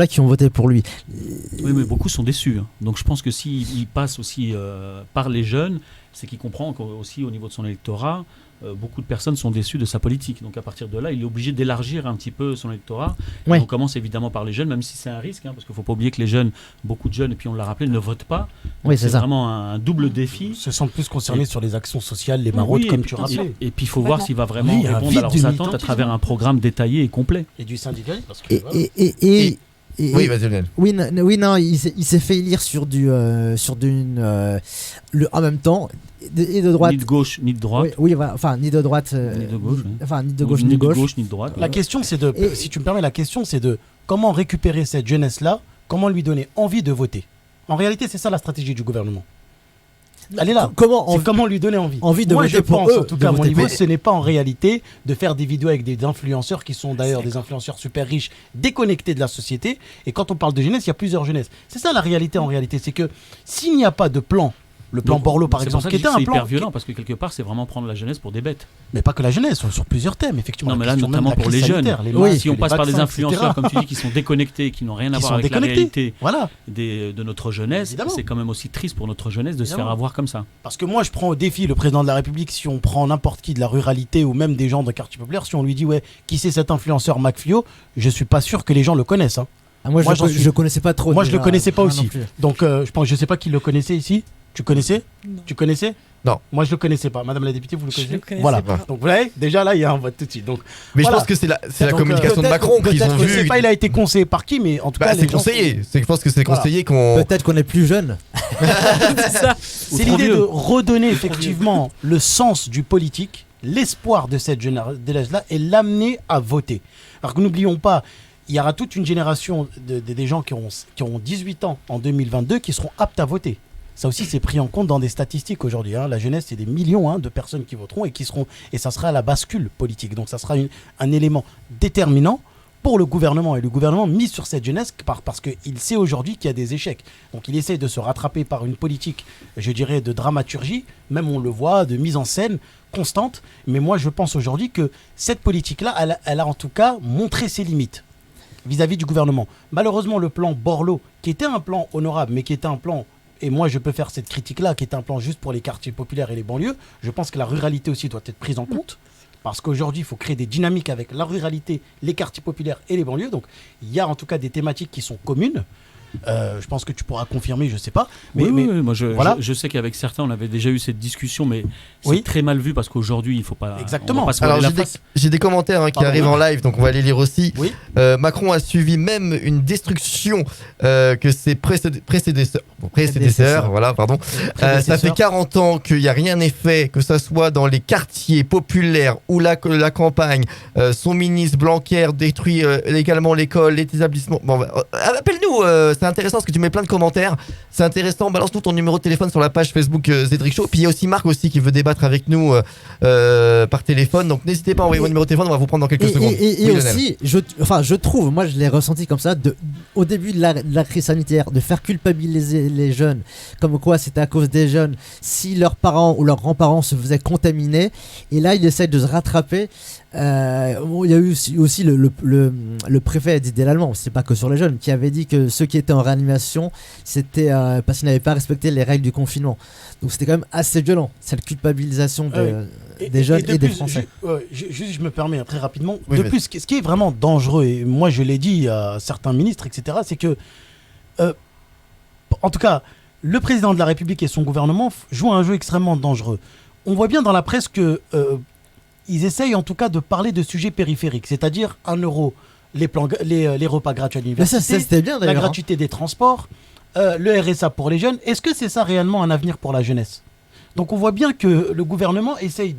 qui ont voté pour lui. Oui, mais beaucoup sont déçus. Hein. Donc je pense que s'il passe aussi par les jeunes, c'est qu'il comprend qu'aussi au niveau de son électorat, beaucoup de personnes sont déçues de sa politique. Donc à partir de là, il est obligé d'élargir un petit peu son électorat. Oui. On commence évidemment par les jeunes, même si c'est un risque, parce qu'il ne faut pas oublier que les jeunes, beaucoup de jeunes, et puis on l'a rappelé, ne votent pas. Oui, c'est vraiment un double défi. Se sentent plus concernés sur les actions sociales, les maraudes, comme tu rappelais. Et puis il faut voir s'il va vraiment répondre à leurs attentes à travers un programme détainé et complet. Et du syndicalisme. Parce que, oui, vas-y, Lionel. Oui, non, il s'est fait élire sur en même temps. Et de droite. Ni de gauche, ni de droite. Oui, voilà, enfin, ni de droite. Ni de gauche. Enfin, ni de gauche, ni de gauche. Ni de droite. La question, c'est si tu me permets, la question, c'est de comment récupérer cette jeunesse-là, comment lui donner envie de voter. En réalité, c'est ça la stratégie du gouvernement. Elle est là. Comment lui donner envie. De Moi, voter je pour pense, eux, en tout cas, à mon niveau, ce n'est pas en réalité de faire des vidéos avec des influenceurs qui sont d'ailleurs des influenceurs super riches, déconnectés de la société. Et quand on parle de jeunesse, il y a plusieurs jeunesses. C'est ça la réalité en réalité. C'est que s'il n'y a pas de plan, le plan Borloo par exemple, qui était un plan... C'est hyper violent parce que quelque part, c'est vraiment prendre la jeunesse pour des bêtes. Mais pas que la jeunesse, sur plusieurs thèmes, effectivement. Non, mais là, notamment pour les jeunes. Si on passe par des influenceurs, comme tu dis, qui sont déconnectés, qui n'ont rien à voir avec la réalité de notre jeunesse, c'est quand même aussi triste pour notre jeunesse de se faire avoir comme ça. Parce que moi, je prends au défi le président de la République, si on prend n'importe qui de la ruralité ou même des gens de quartier populaire, si on lui dit, qui c'est cet influenceur McFlio, je suis pas sûr que les gens le connaissent. Moi, je connaissais pas trop. Moi, je le connaissais pas aussi. Donc, je sais pas qui le connaissait ici. Tu connaissais ? Non. Tu connaissais ? Non. Moi, je le connaissais pas. Madame la députée, vous le connaissez ? Je le connaissais voilà. pas. Donc, vous voyez, déjà là, il y a un vote tout de suite. Donc, mais je pense que c'est la communication de Macron qu'ils ont vu. Je sais pas, il a été conseillé par qui, mais en tout cas, c'est conseillé. Je pense que c'est conseillé qu'on. Peut-être qu'on est plus jeune. C'est ça. C'est l'idée de redonner effectivement le sens du politique, l'espoir de cette jeunesse-là et l'amener à voter. Alors que n'oublions pas. Il y aura toute une génération des gens qui ont 18 ans en 2022 qui seront aptes à voter. Ça aussi, c'est pris en compte dans des statistiques aujourd'hui. Hein. La jeunesse, c'est des millions de personnes qui voteront et ça sera la bascule politique. Donc, ça sera un élément déterminant pour le gouvernement. Et le gouvernement mise sur cette jeunesse parce qu'il sait aujourd'hui qu'il y a des échecs. Donc, il essaie de se rattraper par une politique, je dirais, de dramaturgie, même on le voit, de mise en scène constante. Mais moi, je pense aujourd'hui que cette politique-là, elle a en tout cas montré ses limites vis-à-vis du gouvernement. Malheureusement, le plan Borloo, qui était un plan honorable, mais qui était un plan, et moi je peux faire cette critique-là, qui était un plan juste pour les quartiers populaires et les banlieues, je pense que la ruralité aussi doit être prise en compte, parce qu'aujourd'hui, il faut créer des dynamiques avec la ruralité, les quartiers populaires et les banlieues. Donc, il y a en tout cas des thématiques qui sont communes. Je pense que tu pourras confirmer, je sais pas. Mais moi je sais qu'avec certains on avait déjà eu cette discussion, mais c'est très mal vu parce qu'aujourd'hui il faut pas. Exactement. Alors j'ai des commentaires qui arrivent en live, donc on va les lire aussi. Oui. Macron a suivi même une destruction que ses prédécesseurs. Voilà, pardon. Ça fait 40 ans qu'il n'y a rien n'est fait, que ça soit dans les quartiers populaires ou la campagne. Son ministre Blanquer détruit également l'école, les établissements. Bon, appelle-nous. C'est intéressant parce que tu mets plein de commentaires. C'est intéressant. Balance-nous ton numéro de téléphone sur la page Facebook Zedric Show. Puis il y a aussi Marc aussi qui veut débattre avec nous par téléphone. Donc n'hésitez pas à envoyer votre numéro de téléphone. On va vous prendre dans quelques secondes. Et aussi, je trouve, moi je l'ai ressenti comme ça, au début de la crise sanitaire, de faire culpabiliser les jeunes, comme quoi c'était à cause des jeunes si leurs parents ou leurs grands-parents se faisaient contaminer. Et là, il essaie de se rattraper. Il y a eu aussi le préfet d'Idée-l'Allemand, c'est pas que sur les jeunes, qui avait dit que ceux qui étaient en réanimation, c'était parce qu'ils n'avaient pas respecté les règles du confinement. Donc c'était quand même assez violent, cette culpabilisation des jeunes et des Français. Je me permets très rapidement. Oui, de plus, ce qui est vraiment dangereux, et moi je l'ai dit à certains ministres, etc., c'est que, en tout cas, le président de la République et son gouvernement jouent un jeu extrêmement dangereux. On voit bien dans la presse que ils essayent en tout cas de parler de sujets périphériques, c'est-à-dire 1 euro, les repas gratuits à l'université, ça, c'était bien, la gratuité des transports, le RSA pour les jeunes. Est-ce que c'est ça réellement un avenir pour la jeunesse ? Donc on voit bien que le gouvernement essaye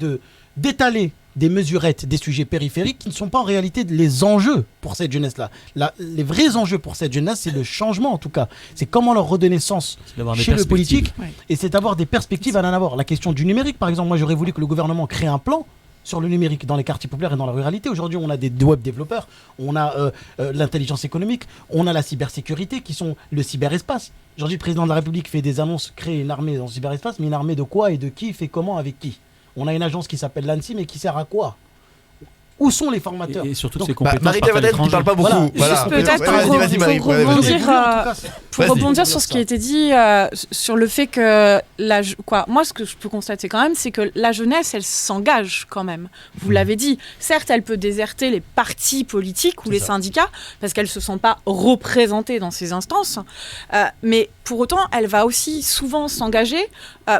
d'étaler des mesurettes, des sujets périphériques qui ne sont pas en réalité les enjeux pour cette jeunesse-là. Les vrais enjeux pour cette jeunesse, c'est le changement en tout cas. C'est comment leur redonner sens chez le politique, et c'est d'avoir des perspectives à en avoir. La question du numérique, par exemple, moi j'aurais voulu que le gouvernement crée un plan sur le numérique dans les quartiers populaires et dans la ruralité. Aujourd'hui, on a des web développeurs, on a l'intelligence économique, on a la cybersécurité qui sont le cyberespace. Aujourd'hui, le président de la République fait des annonces, crée une armée dans le cyberespace, mais une armée de quoi et de qui, fait comment, avec qui ? On a une agence qui s'appelle l'ANSSI, mais qui sert à quoi ? Où sont les formateurs ? Et surtout ces compétences. Marie-Pierre Vadel qui ne parle pas beaucoup. Voilà. Peut-être pour rebondir sur ce qui a été dit, sur le fait que moi ce que je peux constater quand même, c'est que la jeunesse, elle s'engage quand même. Vous l'avez dit, certes, elle peut déserter les partis politiques ou les syndicats parce qu'elle ne se sent pas représentée dans ces instances, mais pour autant, elle va aussi souvent s'engager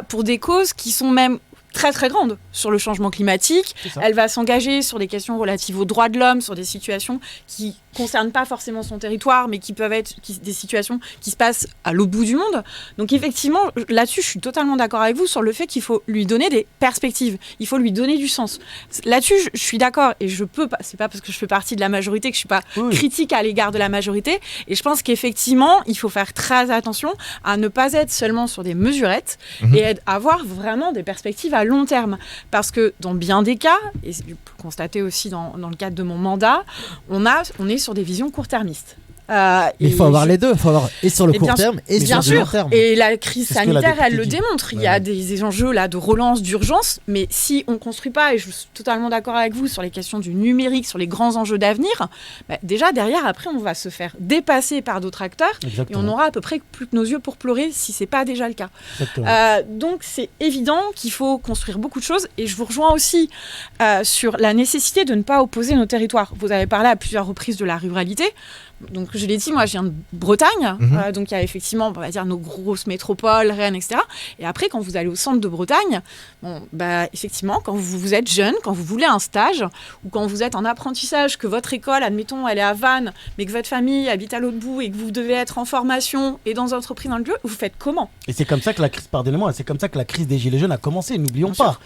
pour des causes qui sont même très très grande sur le changement climatique. Elle va s'engager sur des questions relatives aux droits de l'homme, sur des situations qui concernent pas forcément son territoire, mais qui peuvent être des situations qui se passent à l'autre bout du monde. Donc effectivement, là-dessus, je suis totalement d'accord avec vous sur le fait qu'il faut lui donner des perspectives, il faut lui donner du sens. Là-dessus, je suis d'accord, et je peux pas, c'est pas parce que je fais partie de la majorité que je suis pas critique à l'égard de la majorité, et je pense qu'effectivement, il faut faire très attention à ne pas être seulement sur des mesurettes et avoir vraiment des perspectives à long terme. Parce que dans bien des cas, et je peux constater aussi dans le cadre de mon mandat, on est sur des visions court-termistes. Il faut avoir les deux, il faut avoir et sur le court terme et sur le long terme. Et la crise sanitaire, elle le démontre. Il y a des enjeux là de relance, d'urgence, mais si on ne construit pas, et je suis totalement d'accord avec vous sur les questions du numérique, sur les grands enjeux d'avenir, déjà derrière, après, on va se faire dépasser par d'autres acteurs. Exactement. Et on aura à peu près plus que nos yeux pour pleurer si ce n'est pas déjà le cas. Donc c'est évident qu'il faut construire beaucoup de choses, et je vous rejoins aussi sur la nécessité de ne pas opposer nos territoires. Vous avez parlé à plusieurs reprises de la ruralité. Donc je l'ai dit, moi je viens de Bretagne, donc il y a effectivement, on va dire, nos grosses métropoles, Rennes, etc. Et après, quand vous allez au centre de Bretagne, effectivement, quand vous êtes jeune, quand vous voulez un stage, ou quand vous êtes en apprentissage, que votre école, admettons, elle est à Vannes, mais que votre famille habite à l'autre bout et que vous devez être en formation et dans une entreprise dans le lieu, vous faites comment ? Et c'est comme ça que la crise, pardonnez-moi, c'est comme ça que la crise des Gilets jaunes a commencé, n'oublions pas.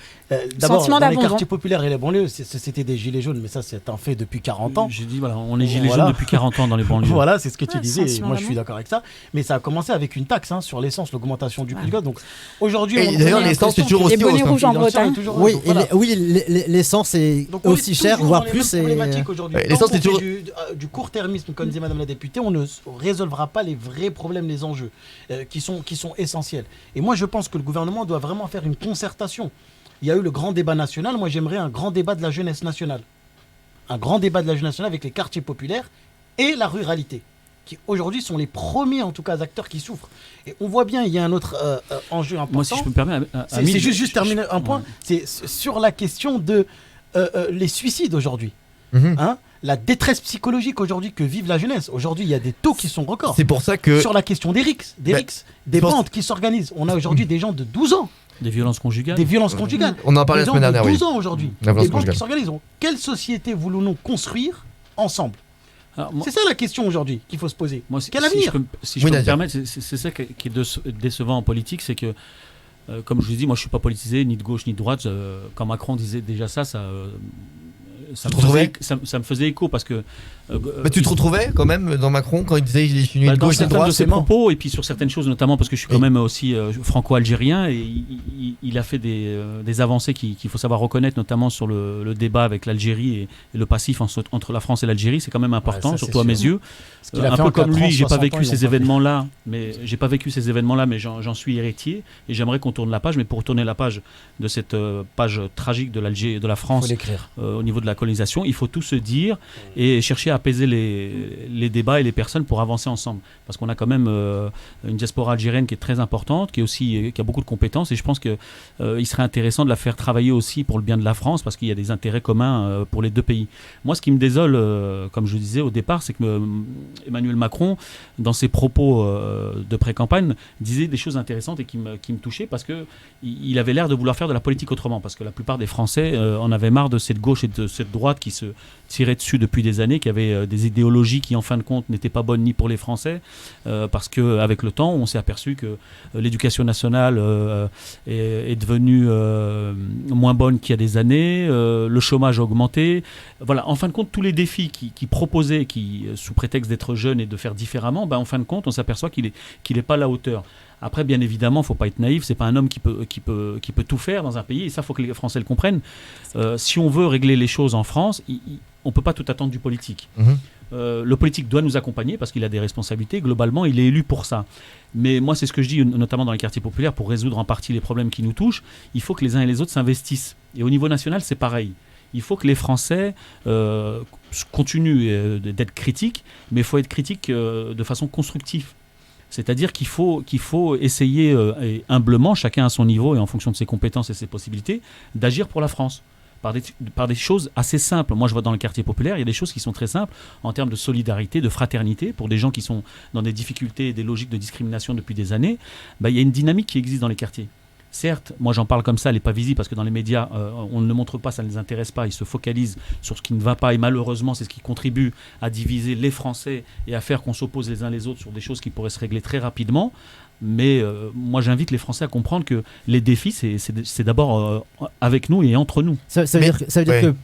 D'abord, dans les quartiers populaires et les banlieues, c'était des Gilets jaunes, mais ça c'est un fait depuis 40 ans. J'ai dit, voilà, on est Gilets jaunes depuis 40 ans dans les banlieues. Voilà, c'est ce que tu disais. Et moi, je suis d'accord avec ça. Mais ça a commencé avec une taxe sur l'essence, l'augmentation du prix du gaz. Donc aujourd'hui, d'ailleurs, l'essence est toujours aussi haute. Les bonnets rouges en Bretagne. Oui, l'essence est aussi chère, voire plus. L'essence est toujours du court-termisme, comme disait Madame la députée. On ne résolvera pas les vrais problèmes, les enjeux qui sont essentiels. Et moi, je pense que le gouvernement doit vraiment faire une concertation. Il y a eu le grand débat national. Moi, j'aimerais un grand débat de la jeunesse nationale. Un grand débat de la jeunesse nationale avec les quartiers populaires et la ruralité, qui aujourd'hui sont les premiers, en tout cas, acteurs qui souffrent. Et on voit bien, il y a un autre enjeu important. Moi, si je peux me permettre, c'est juste terminer un point. C'est sur la question de les suicides aujourd'hui. La détresse psychologique aujourd'hui que vivent la jeunesse. Aujourd'hui, il y a des taux qui sont records. C'est pour ça que... Sur la question des bandes qui s'organisent. On a aujourd'hui des gens de 12 ans. Des violences conjugales. On en parlait la semaine dernière, oui. 12 ans aujourd'hui. Des bandes qui s'organisent. Quelle société voulons-nous construire ensemble ? C'est ça la question aujourd'hui qu'il faut se poser. Quel avenir ? Si je peux me permettre, c'est ça qui est décevant en politique, c'est que, comme je vous dis, moi je ne suis pas politisé, ni de gauche ni de droite. Quand Macron disait déjà ça me faisait écho parce que... Mais tu te retrouvais quand même dans Macron quand il disait qu'il est une dans gauche et droite de ses propos et puis sur certaines choses, notamment parce que je suis quand même aussi franco-algérien et il a fait des avancées qu'il faut savoir reconnaître, notamment sur le débat avec l'Algérie et le passif entre la France et l'Algérie. C'est quand même important, surtout à mes yeux. Un peu comme lui, j'ai pas vécu ces événements-là, mais j'en suis héritier et j'aimerais qu'on tourne la page. Mais pour tourner la page de cette page tragique de la France au niveau de la colonisation, il faut tout se dire et chercher à apaiser les débats et les personnes pour avancer ensemble. Parce qu'on a quand même une diaspora algérienne qui est très importante, qui a beaucoup de compétences et je pense qu'il serait intéressant de la faire travailler aussi pour le bien de la France parce qu'il y a des intérêts communs pour les deux pays. Moi, ce qui me désole, comme je le disais au départ, c'est que Emmanuel Macron, dans ses propos de pré-campagne, disait des choses intéressantes et qui me touchaient parce qu'il avait l'air de vouloir faire de la politique autrement. Parce que la plupart des Français en avaient marre de cette gauche et de cette droite qui se tirait dessus depuis des années, qui avait des idéologies qui en fin de compte n'étaient pas bonnes ni pour les Français parce qu'avec le temps on s'est aperçu que l'éducation nationale est devenue moins bonne qu'il y a des années, le chômage a augmenté, voilà, en fin de compte tous les défis qui proposaient, sous prétexte d'être jeune et de faire différemment, en fin de compte on s'aperçoit qu'il est pas à la hauteur. Après, bien évidemment, faut pas être naïf. C'est pas un homme qui peut tout faire dans un pays. Et ça, faut que les Français le comprennent. Si on veut régler les choses en France, on peut pas tout attendre du politique. Le politique doit nous accompagner parce qu'il a des responsabilités. Globalement, il est élu pour ça. Mais moi, c'est ce que je dis, notamment dans les quartiers populaires, pour résoudre en partie les problèmes qui nous touchent. Il faut que les uns et les autres s'investissent. Et au niveau national, c'est pareil. Il faut que les Français continuent d'être critiques, mais il faut être critique de façon constructive. C'est-à-dire qu'il faut essayer humblement, chacun à son niveau et en fonction de ses compétences et ses possibilités, d'agir pour la France. Par des choses assez simples. Moi, je vois dans le quartier populaire, il y a des choses qui sont très simples en termes de solidarité, de fraternité, pour des gens qui sont dans des difficultés et des logiques de discrimination depuis des années. Il y a une dynamique qui existe dans les quartiers. Certes, moi j'en parle comme ça, elle n'est pas visible parce que dans les médias, on ne le montre pas, ça ne les intéresse pas, ils se focalisent sur ce qui ne va pas et malheureusement c'est ce qui contribue à diviser les Français et à faire qu'on s'oppose les uns les autres sur des choses qui pourraient se régler très rapidement. Mais moi j'invite les Français à comprendre que les défis c'est d'abord avec nous et entre nous. Ça veut dire que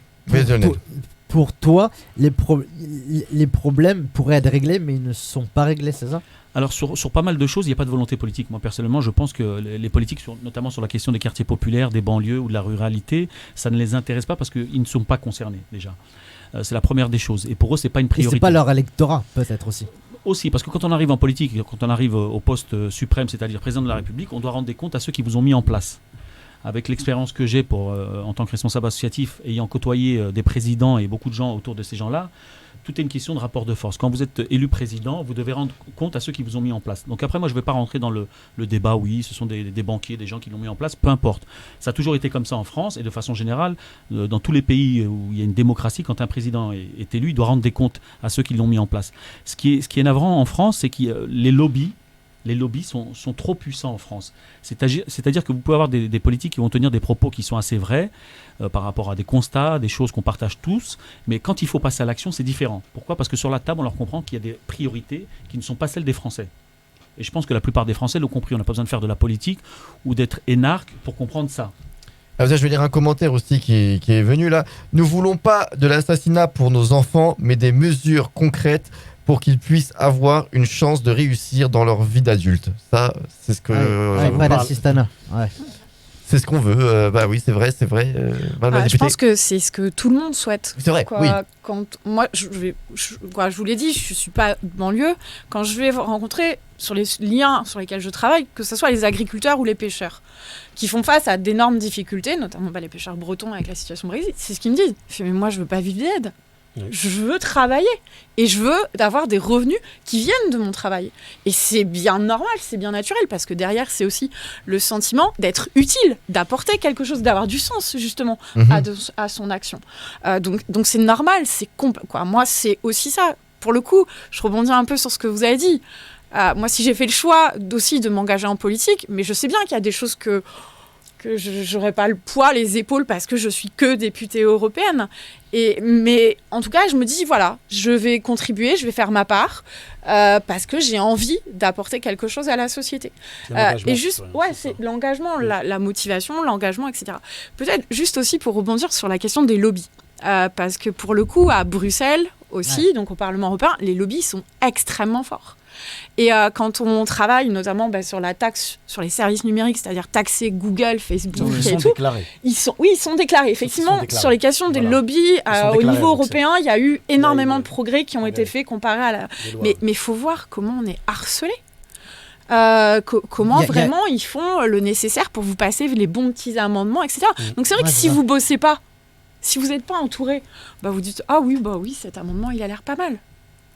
pour toi, les problèmes pourraient être réglés mais ils ne sont pas réglés, c'est ça ? Alors sur pas mal de choses, il n'y a pas de volonté politique. Moi personnellement, je pense que les politiques, notamment sur la question des quartiers populaires, des banlieues ou de la ruralité, ça ne les intéresse pas parce qu'ils ne sont pas concernés déjà. C'est la première des choses. Et pour eux, c'est pas une priorité. Et c'est pas leur électorat peut-être aussi. Aussi, parce que quand on arrive en politique, quand on arrive au poste suprême, c'est-à-dire président de la République, on doit rendre des comptes à ceux qui vous ont mis en place. Avec l'expérience que j'ai en tant que responsable associatif, ayant côtoyé des présidents et beaucoup de gens autour de ces gens-là, tout est une question de rapport de force. Quand vous êtes élu président, vous devez rendre compte à ceux qui vous ont mis en place. Donc après, moi, je ne vais pas rentrer dans le débat, oui, ce sont des banquiers, des gens qui l'ont mis en place, peu importe. Ça a toujours été comme ça en France et de façon générale, dans tous les pays où il y a une démocratie, quand un président est élu, il doit rendre des comptes à ceux qui l'ont mis en place. Ce qui est navrant en France, c'est que les lobbies sont trop puissants en France. C'est-à-dire que vous pouvez avoir des politiques qui vont tenir des propos qui sont assez vrais par rapport à des constats, des choses qu'on partage tous, mais quand il faut passer à l'action, c'est différent. Pourquoi ? Parce que sur la table, on leur comprend qu'il y a des priorités qui ne sont pas celles des Français. Et je pense que la plupart des Français l'ont compris. On n'a pas besoin de faire de la politique ou d'être énarque pour comprendre ça. Ah, je vais lire un commentaire aussi qui est venu là. Nous voulons pas de l'assassinat pour nos enfants, mais des mesures concrètes pour qu'ils puissent avoir une chance de réussir dans leur vie d'adulte. Ça, c'est ce que... C'est ce qu'on veut. Bah oui, c'est vrai. Je pense que c'est ce que tout le monde souhaite. C'est vrai, oui. Quand moi, je vous l'ai dit, je suis pas banlieue. Quand je vais rencontrer sur les liens sur lesquels je travaille, que ce soit les agriculteurs ou les pêcheurs, qui font face à d'énormes difficultés, notamment les pêcheurs bretons avec la situation Brexit, c'est ce qu'ils me disent. Je fais, mais moi, je veux pas vivre d'aide. Oui. Je veux travailler et je veux avoir des revenus qui viennent de mon travail. Et c'est bien normal, c'est bien naturel, parce que derrière, c'est aussi le sentiment d'être utile, d'apporter quelque chose, d'avoir du sens, justement, à son action. Donc c'est normal, quoi. Moi, c'est aussi ça. Pour le coup, je rebondis un peu sur ce que vous avez dit. Moi, si j'ai fait le choix aussi de m'engager en politique, mais je sais bien qu'il y a des choses que je n'aurais pas le poids, les épaules, parce que je suis que députée européenne. Mais en tout cas, je me dis, voilà, je vais contribuer, je vais faire ma part, parce que j'ai envie d'apporter quelque chose à la société. Et juste, c'est l'engagement, la motivation, l'engagement, etc. Peut-être juste aussi pour rebondir sur la question des lobbies. Parce que pour le coup, à Bruxelles aussi, donc au Parlement européen, les lobbies sont extrêmement forts. Et quand on travaille notamment sur la taxe sur les services numériques, c'est-à-dire taxer Google, Facebook et tout, ils sont déclarés. Effectivement, sur les questions des lobbies au niveau européen, il y a eu énormément de progrès qui ont été faits comparé à la... Mais il faut voir comment on est harcelé. Comment vraiment ils font le nécessaire pour vous passer les bons petits amendements, etc. Donc c'est vrai que si vous bossez pas, si vous n'êtes pas entouré, vous dites oui, cet amendement il a l'air pas mal.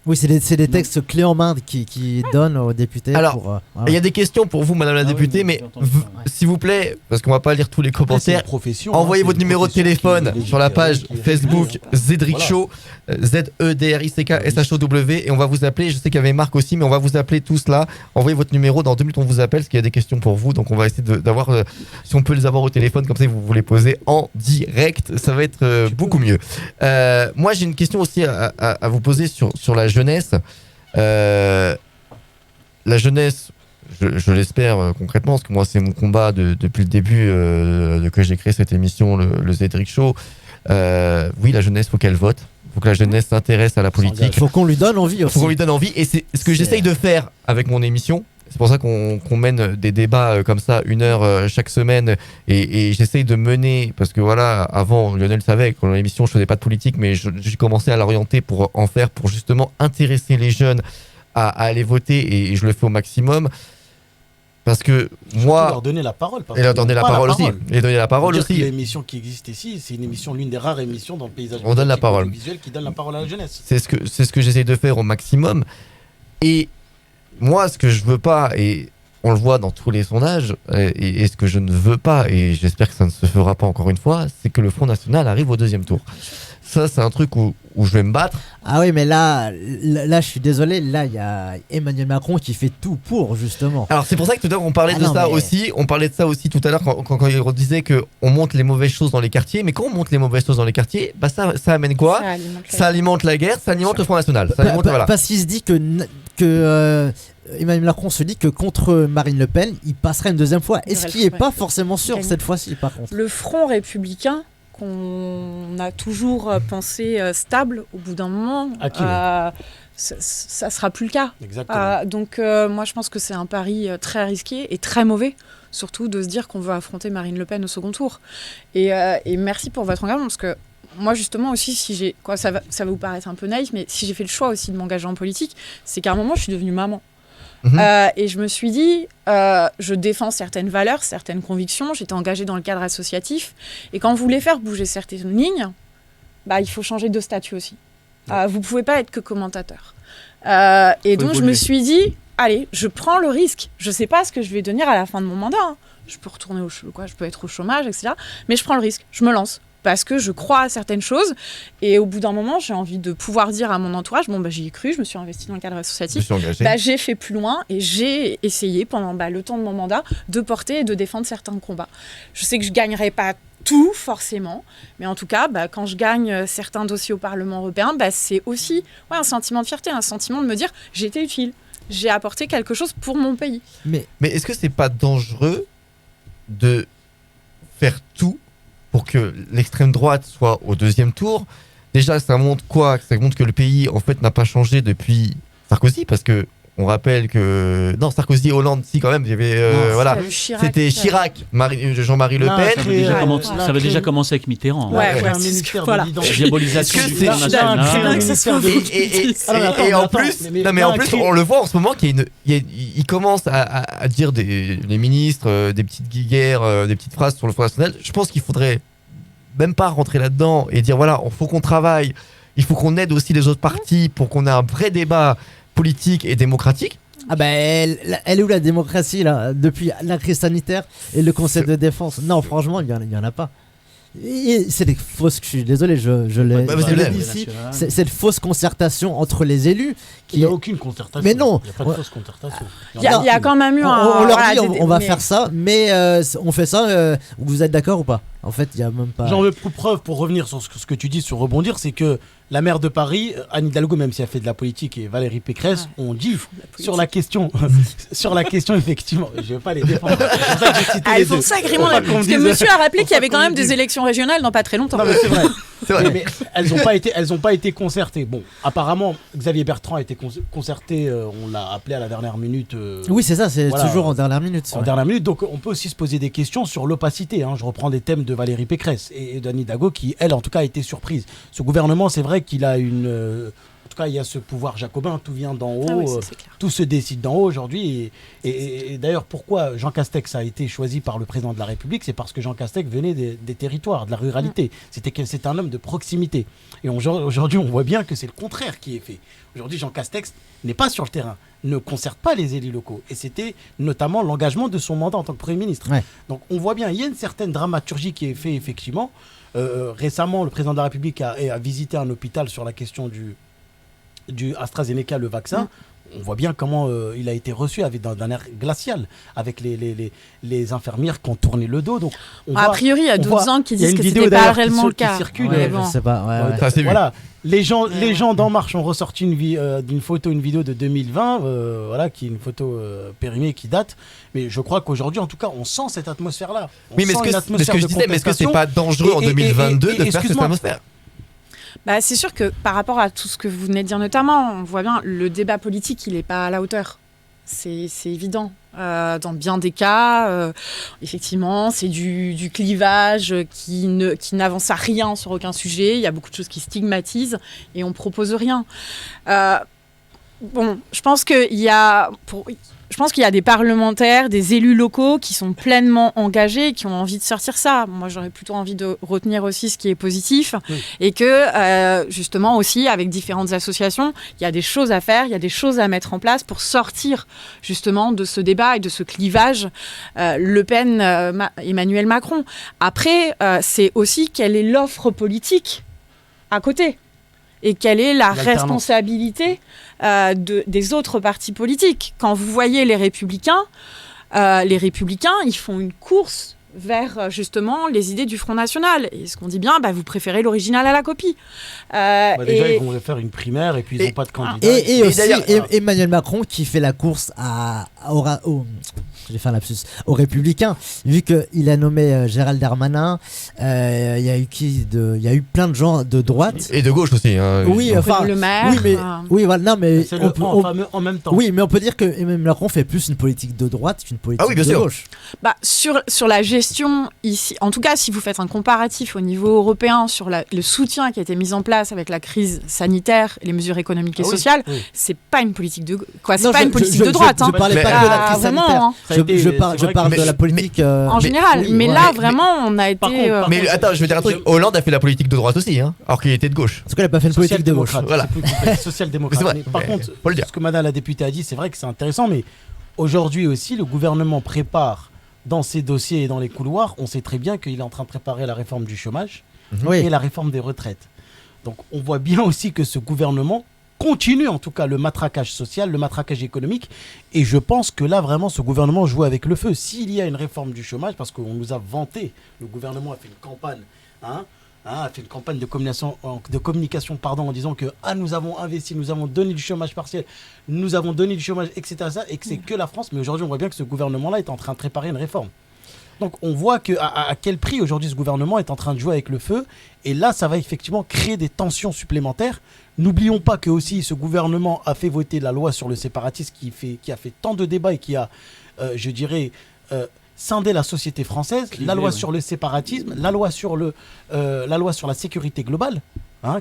Oui, c'est des textes clés en main qui donnent aux députés. Alors, il y a des questions pour vous, madame la députée, mais s'il vous plaît, parce qu'on va pas lire tous les commentaires, envoyez votre numéro de téléphone sur la page Facebook Zedrick Show, ZEDRICK-SHOW, et on va vous appeler. Je sais qu'il y avait Marc aussi, mais on va vous appeler tous là. Envoyez votre numéro, dans 2 minutes on vous appelle, parce qu'il y a des questions pour vous, donc on va essayer d'avoir, si on peut les avoir au téléphone, comme ça vous les posez en direct, ça va être beaucoup mieux. Moi j'ai une question aussi à vous poser sur la jeunesse. La jeunesse, je l'espère concrètement, parce que moi c'est mon combat depuis le début que j'ai créé cette émission, le Zedrick Show. Oui, la jeunesse, faut qu'elle vote. Faut que la jeunesse s'intéresse à la politique. Faut qu'on lui donne envie aussi. Faut qu'on lui donne envie, et c'est ce que j'essaye de faire avec mon émission. C'est pour ça qu'on mène des débats comme ça, 1 heure chaque semaine, et j'essaye de mener, parce que voilà, avant, Lionel savait, quand l'émission, je faisais pas de politique, mais j'ai commencé à l'orienter pour en faire, pour justement intéresser les jeunes à aller voter, et je le fais au maximum. Parce que moi... leur donner la parole. Et leur donner la parole aussi. Et donner la parole aussi. L'émission qui existe ici, c'est l'une des rares émissions dans le paysage on donne la parole. Visuel qui donne la parole à la jeunesse. C'est ce que j'essaye de faire au maximum. Et moi, ce que je veux pas, et on le voit dans tous les sondages, et ce que je ne veux pas, et j'espère que ça ne se fera pas encore une fois, c'est que le Front National arrive au 2e tour. Ça, c'est un truc où je vais me battre. Ah oui, mais là, je suis désolé, là, il y a Emmanuel Macron qui fait tout pour, justement. Alors, c'est pour ça que tout à l'heure, on parlait de ça aussi. On parlait de ça aussi tout à l'heure quand il disait qu'on monte les mauvaises choses dans les quartiers. Mais quand on monte les mauvaises choses dans les quartiers, ça amène quoi ? Ça alimente la guerre, ça alimente le Front National. Parce qu'il se dit que Emmanuel Macron se dit que contre Marine Le Pen, il passerait une 2e fois. Est-ce qu'il n'est pas forcément sûr cette fois-ci, par contre ? Le Front républicain, qu'on a toujours pensé stable, au bout d'un moment, ça sera plus le cas. Donc moi je pense que c'est un pari très risqué et très mauvais, surtout de se dire qu'on veut affronter Marine Le Pen au 2e tour. Et merci pour votre engagement, parce que moi justement aussi, ça va vous paraître un peu naïf, mais si j'ai fait le choix aussi de m'engager en politique, c'est qu'à un moment je suis devenue maman. Et je me suis dit, je défends certaines valeurs, certaines convictions, j'étais engagée dans le cadre associatif, et quand vous voulez faire bouger certaines lignes, il faut changer de statut aussi. Vous pouvez pas être que commentateur. Et donc je me suis dit, allez, je prends le risque, je sais pas ce que je vais devenir à la fin de mon mandat, hein. Je peux retourner je peux être au chômage, etc. Mais je prends le risque, je me lance. Parce que je crois à certaines choses, et au bout d'un moment, j'ai envie de pouvoir dire à mon entourage, j'y ai cru, je me suis investie dans le cadre associatif, j'ai fait plus loin, et j'ai essayé pendant le temps de mon mandat de porter et de défendre certains combats. Je sais que je gagnerai pas tout forcément, mais en tout cas, quand je gagne certains dossiers au Parlement européen, c'est aussi un sentiment de fierté, un sentiment de me dire j'ai été utile, j'ai apporté quelque chose pour mon pays. Mais est-ce que c'est pas dangereux de faire tout pour que l'extrême droite soit au 2e tour? déjà, ça montre quoi? Ça montre que le pays, en fait, n'a pas changé depuis Sarkozy, parce que on rappelle que non, Sarkozy, Hollande, si quand même, il y avait voilà, c'était Chirac, Jean-Marie Le Pen. Ça avait déjà commencé avec Mitterrand. Un ministère de l'identité. Diabolisation du Front National. Et en plus, on le voit en ce moment qu'il commence à dire les ministres des petites guerres, des petites phrases sur le Front National. Je pense qu'il faudrait même pas rentrer là-dedans et dire voilà, il faut qu'on travaille, il faut qu'on aide aussi les autres partis pour qu'on ait un vrai débat politique et démocratique. Ah bah elle est où la démocratie là depuis la crise sanitaire et le Conseil de défense? Non, franchement, il y en a pas. Et c'est des fausses, je suis désolé, je l'ai dit ici, c'est une fausse concertation entre les élus. Il n'y a aucune concertation. Mais non, il n'y a pas de fausse concertation. Il y a quand même eu on leur dit on va faire ça, mais on fait ça, vous êtes d'accord ou pas? En fait, il n'y a même pas. J'en veux pour preuve, pour revenir sur ce que tu dis, sur rebondir, c'est que la maire de Paris, Anne Hidalgo, même si elle fait de la politique, et Valérie Pécresse, ont dit sur la question, effectivement, je ne vais pas les défendre. Elles font sacrément la parce que monsieur a rappelé qu'il y avait quand même des élections régionales dans pas très longtemps. Non, mais c'est vrai. C'est vrai. Mais elles n'ont pas été concertées. Bon, apparemment, Xavier Bertrand a été concerté, on l'a appelé à la dernière minute. Oui, c'est ça, c'est toujours en dernière minute. En dernière minute, donc on peut aussi se poser des questions sur l'opacité. Je reprends des thèmes de Valérie Pécresse et d'Anne Hidalgo qui, elle, en tout cas, a été surprise. Ce gouvernement, c'est vrai qu'il a une... En tout cas, il y a ce pouvoir jacobin, tout vient d'en haut, tout se décide d'en haut aujourd'hui. Et d'ailleurs, pourquoi Jean Castex a été choisi par le président de la République? C'est parce que Jean Castex venait des territoires, de la ruralité. C'était un homme de proximité. Et aujourd'hui, on voit bien que c'est le contraire qui est fait. Aujourd'hui, Jean Castex n'est pas sur le terrain, ne concerte pas les élus locaux. Et c'était notamment l'engagement de son mandat en tant que Premier ministre. Ouais. Donc on voit bien, il y a une certaine dramaturgie qui est faite, effectivement. Récemment, le président de la République a visité un hôpital sur la question du AstraZeneca, le vaccin. On voit bien comment il a été reçu d'un air glacial, avec les infirmières qui ont tourné le dos. Donc, a priori, il y a d'autres gens qui disent que c'était pas réellement le cas. Je sais pas. Voilà. Les gens d'En Marche ont ressorti une vidéo de 2020, qui est une photo périmée qui date. Mais je crois qu'aujourd'hui, en tout cas, on sent cette atmosphère-là. Oui, mais est-ce que c'est pas dangereux en 2022 de faire cette atmosphère? Bah, c'est sûr que par rapport à tout ce que vous venez de dire notamment, on voit bien le débat politique, il n'est pas à la hauteur. C'est évident. Dans bien des cas, effectivement, c'est du clivage qui n'avance à rien sur aucun sujet. Il y a beaucoup de choses qui stigmatisent et on propose rien. Je pense qu'il y a des parlementaires, des élus locaux qui sont pleinement engagés, qui ont envie de sortir ça. Moi, j'aurais plutôt envie de retenir aussi ce qui est positif et que, justement, aussi, avec différentes associations, il y a des choses à faire, il y a des choses à mettre en place pour sortir, justement, de ce débat et de ce clivage Le Pen, Emmanuel Macron. Après, c'est aussi quelle est l'offre politique à côté et quelle est la responsabilité des autres partis politiques. Quand vous voyez les Républicains, ils font une course vers justement les idées du Front National. Et ce qu'on dit bien, vous préférez l'original à la copie. Déjà, ils vont faire une primaire et puis ils n'ont pas de candidat. Et aussi Emmanuel Macron qui fait la course j'ai fait un lapsus, aux Républicains, vu qu'il a nommé Gérald Darmanin, il y a eu plein de gens de droite. Et de gauche aussi. Oui, enfin. Le maire. C'est le fameux en même temps. Oui, mais on peut dire que Emmanuel Macron fait plus une politique de droite qu'une politique de gauche. Sur la gestion, ici, en tout cas, si vous faites un comparatif au niveau européen sur le soutien qui a été mis en place avec la crise sanitaire et les mesures économiques et sociales, c'est pas une politique de droite. Je parlais pas de la crise sanitaire. Je parle de la politique en général, mais là vraiment on a été. Mais attends, je veux dire un truc. Hollande a fait la politique de droite aussi, alors qu'il était de gauche. En tout cas, il n'a pas fait une politique de gauche. Voilà. Social-démocrate. Par contre, ce que Madame la députée a dit, c'est vrai que c'est intéressant, mais aujourd'hui aussi, le gouvernement prépare dans ses dossiers et dans les couloirs, on sait très bien qu'il est en train de préparer la réforme du chômage et la réforme des retraites. Donc, on voit bien aussi que ce gouvernement continue en tout cas le matraquage social, le matraquage économique, et je pense que là vraiment ce gouvernement joue avec le feu. S'il y a une réforme du chômage, parce qu'on nous a vanté, le gouvernement a fait une campagne, a fait une campagne de communication en disant que nous avons investi, nous avons donné du chômage partiel, nous avons donné du chômage, etc. Et que c'est que la France, mais aujourd'hui on voit bien que ce gouvernement-là est en train de préparer une réforme. Donc on voit à quel prix aujourd'hui ce gouvernement est en train de jouer avec le feu. Et là, ça va effectivement créer des tensions supplémentaires. N'oublions pas que aussi ce gouvernement a fait voter la loi sur le séparatisme qui a fait tant de débats et qui a, je dirais, scindé la société française. La loi sur le séparatisme, la loi sur la sécurité globale.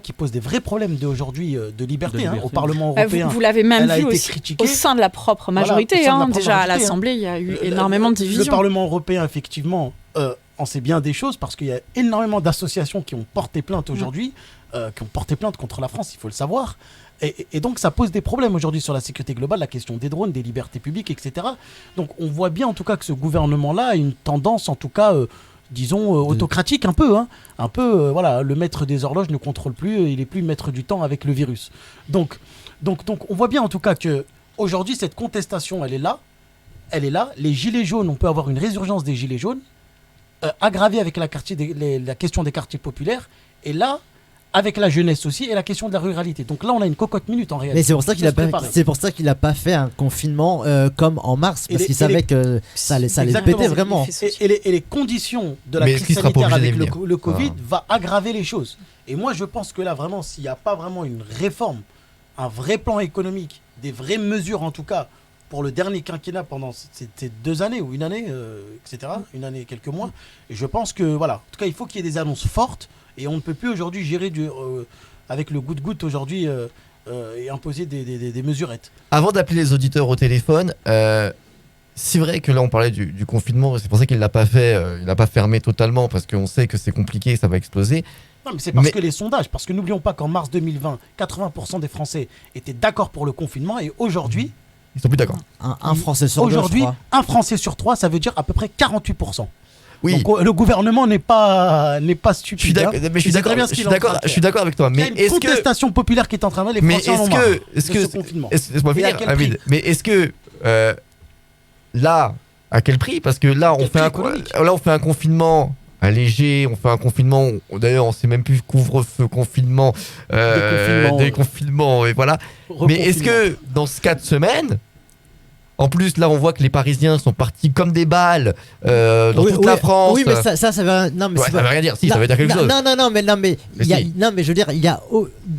Qui pose des vrais problèmes aujourd'hui de liberté au Parlement européen. Vous l'avez même vu aussi au sein de la propre majorité. Déjà à l'Assemblée, il y a eu énormément de divisions. Le Parlement européen, effectivement, en sait bien des choses parce qu'il y a énormément d'associations qui ont porté plainte aujourd'hui, qui ont porté plainte contre la France, il faut le savoir. Et donc ça pose des problèmes aujourd'hui sur la sécurité globale, la question des drones, des libertés publiques, etc. Donc on voit bien en tout cas que ce gouvernement-là a une tendance, en tout cas... disons autocratique un peu, voilà, le maître des horloges ne contrôle plus, il est plus maître du temps avec le virus. Donc on voit bien en tout cas que aujourd'hui cette contestation elle est là, les gilets jaunes, on peut avoir une résurgence des gilets jaunes, aggravée avec la question des quartiers populaires, et là avec la jeunesse aussi et la question de la ruralité. Donc là, on a une cocotte minute en réalité. Mais c'est pour ça qu'il a pas fait un confinement comme en mars, parce qu'il savait que ça allait péter vraiment. Et les conditions de la crise sanitaire avec le Covid va aggraver les choses. Et moi, je pense que là, vraiment, s'il n'y a pas vraiment une réforme, un vrai plan économique, des vraies mesures en tout cas, pour le dernier quinquennat pendant ces 2 années ou une année, etc., une année et quelques mois, et je pense que, voilà, en tout cas, il faut qu'il y ait des annonces fortes. Et on ne peut plus aujourd'hui gérer avec le goutte-goutte aujourd'hui et imposer des mesurettes. Avant d'appeler les auditeurs au téléphone, c'est vrai que là on parlait du confinement, c'est pour ça qu'il l'a pas fait, il n'a pas fermé totalement parce qu'on sait que c'est compliqué, ça va exploser. Non, mais c'est parce que les sondages, parce que n'oublions pas qu'en mars 2020, 80% des Français étaient d'accord pour le confinement et aujourd'hui... Ils sont plus d'accord. Un Français sur 2, aujourd'hui, un Français sur 3, ça veut dire à peu près 48%. Oui. Donc le gouvernement n'est pas stupide. Je suis d'accord avec toi. Mais il y a une contestation populaire qui est en train de les Français en ont marre de ce confinement. Laisse-moi finir, Hamid. Mais est-ce que là, à quel prix? Parce que là, on fait un confinement allégé, on fait un confinement. D'ailleurs, on sait même plus couvre-feu, confinement, déconfinement, et voilà. Mais est-ce que dans ce cas de semaine, en plus, là, on voit que les Parisiens sont partis comme des balles dans toute la France. Oui, mais ça veut... Non, mais ça veut rien dire. Si, ça veut dire quelque chose. Mais je veux dire, il y a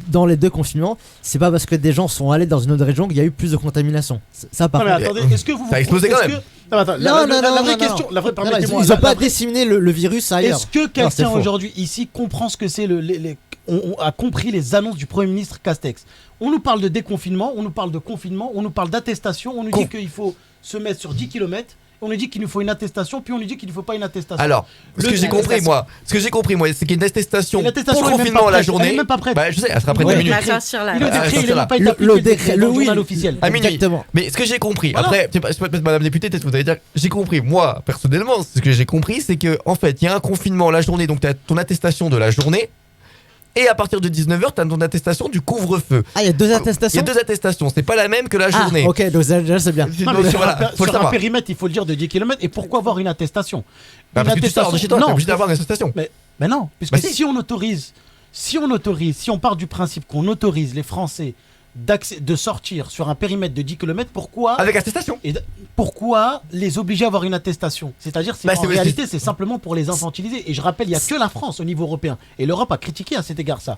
dans les 2 confinements, c'est pas parce que des gens sont allés dans une autre région qu'il y a eu plus de contamination. Ça, par contre. Mais attendez, est-ce que vous... Ça a explosé quand même. La vraie question, permettez-moi. Ils n'ont pas disséminé le virus ailleurs. Est-ce que quelqu'un aujourd'hui ici comprend ce que c'est on a compris les annonces du Premier ministre Castex? On nous parle de déconfinement, on nous parle de confinement, on nous parle d'attestation, on nous dit qu'il faut se mettre sur 10 km, on nous dit qu'il nous faut une attestation, puis on nous dit qu'il ne faut pas une attestation. Alors, ce que j'ai compris moi, c'est qu'il y a une attestation pour le confinement à la journée. Elle n'est même pas prête. Bah, je sais, elle sera prête 2 minutes. Il n'a pas été appliqué le journal officiel. À minuit. Mais ce que j'ai compris, après, Madame députée, peut-être vous allez dire, j'ai compris, moi, personnellement, ce que j'ai compris, c'est que en fait, il y a un confinement la journée, donc tu as ton attestation de la journée. Et à partir de 19h, tu as ton attestation du couvre-feu. Ah, il y a 2 attestations? Il y a 2 attestations, c'est pas la même que la journée. Ah, ok, donc déjà c'est bien. Non, mais sur un périmètre, il faut le dire, de 10 km. Et pourquoi avoir une attestation? Parce que tu sors de chez toi, tu es obligé d'avoir une attestation. Mais non, puisque si on part du principe qu'on autorise les Français de sortir sur un périmètre de 10 km, pourquoi... Avec attestation. Pourquoi les obliger à avoir une attestation? C'est-à-dire, en réalité, c'est simplement pour les infantiliser. Et je rappelle, il n'y a que la France au niveau européen. Et l'Europe a critiqué à cet égard ça.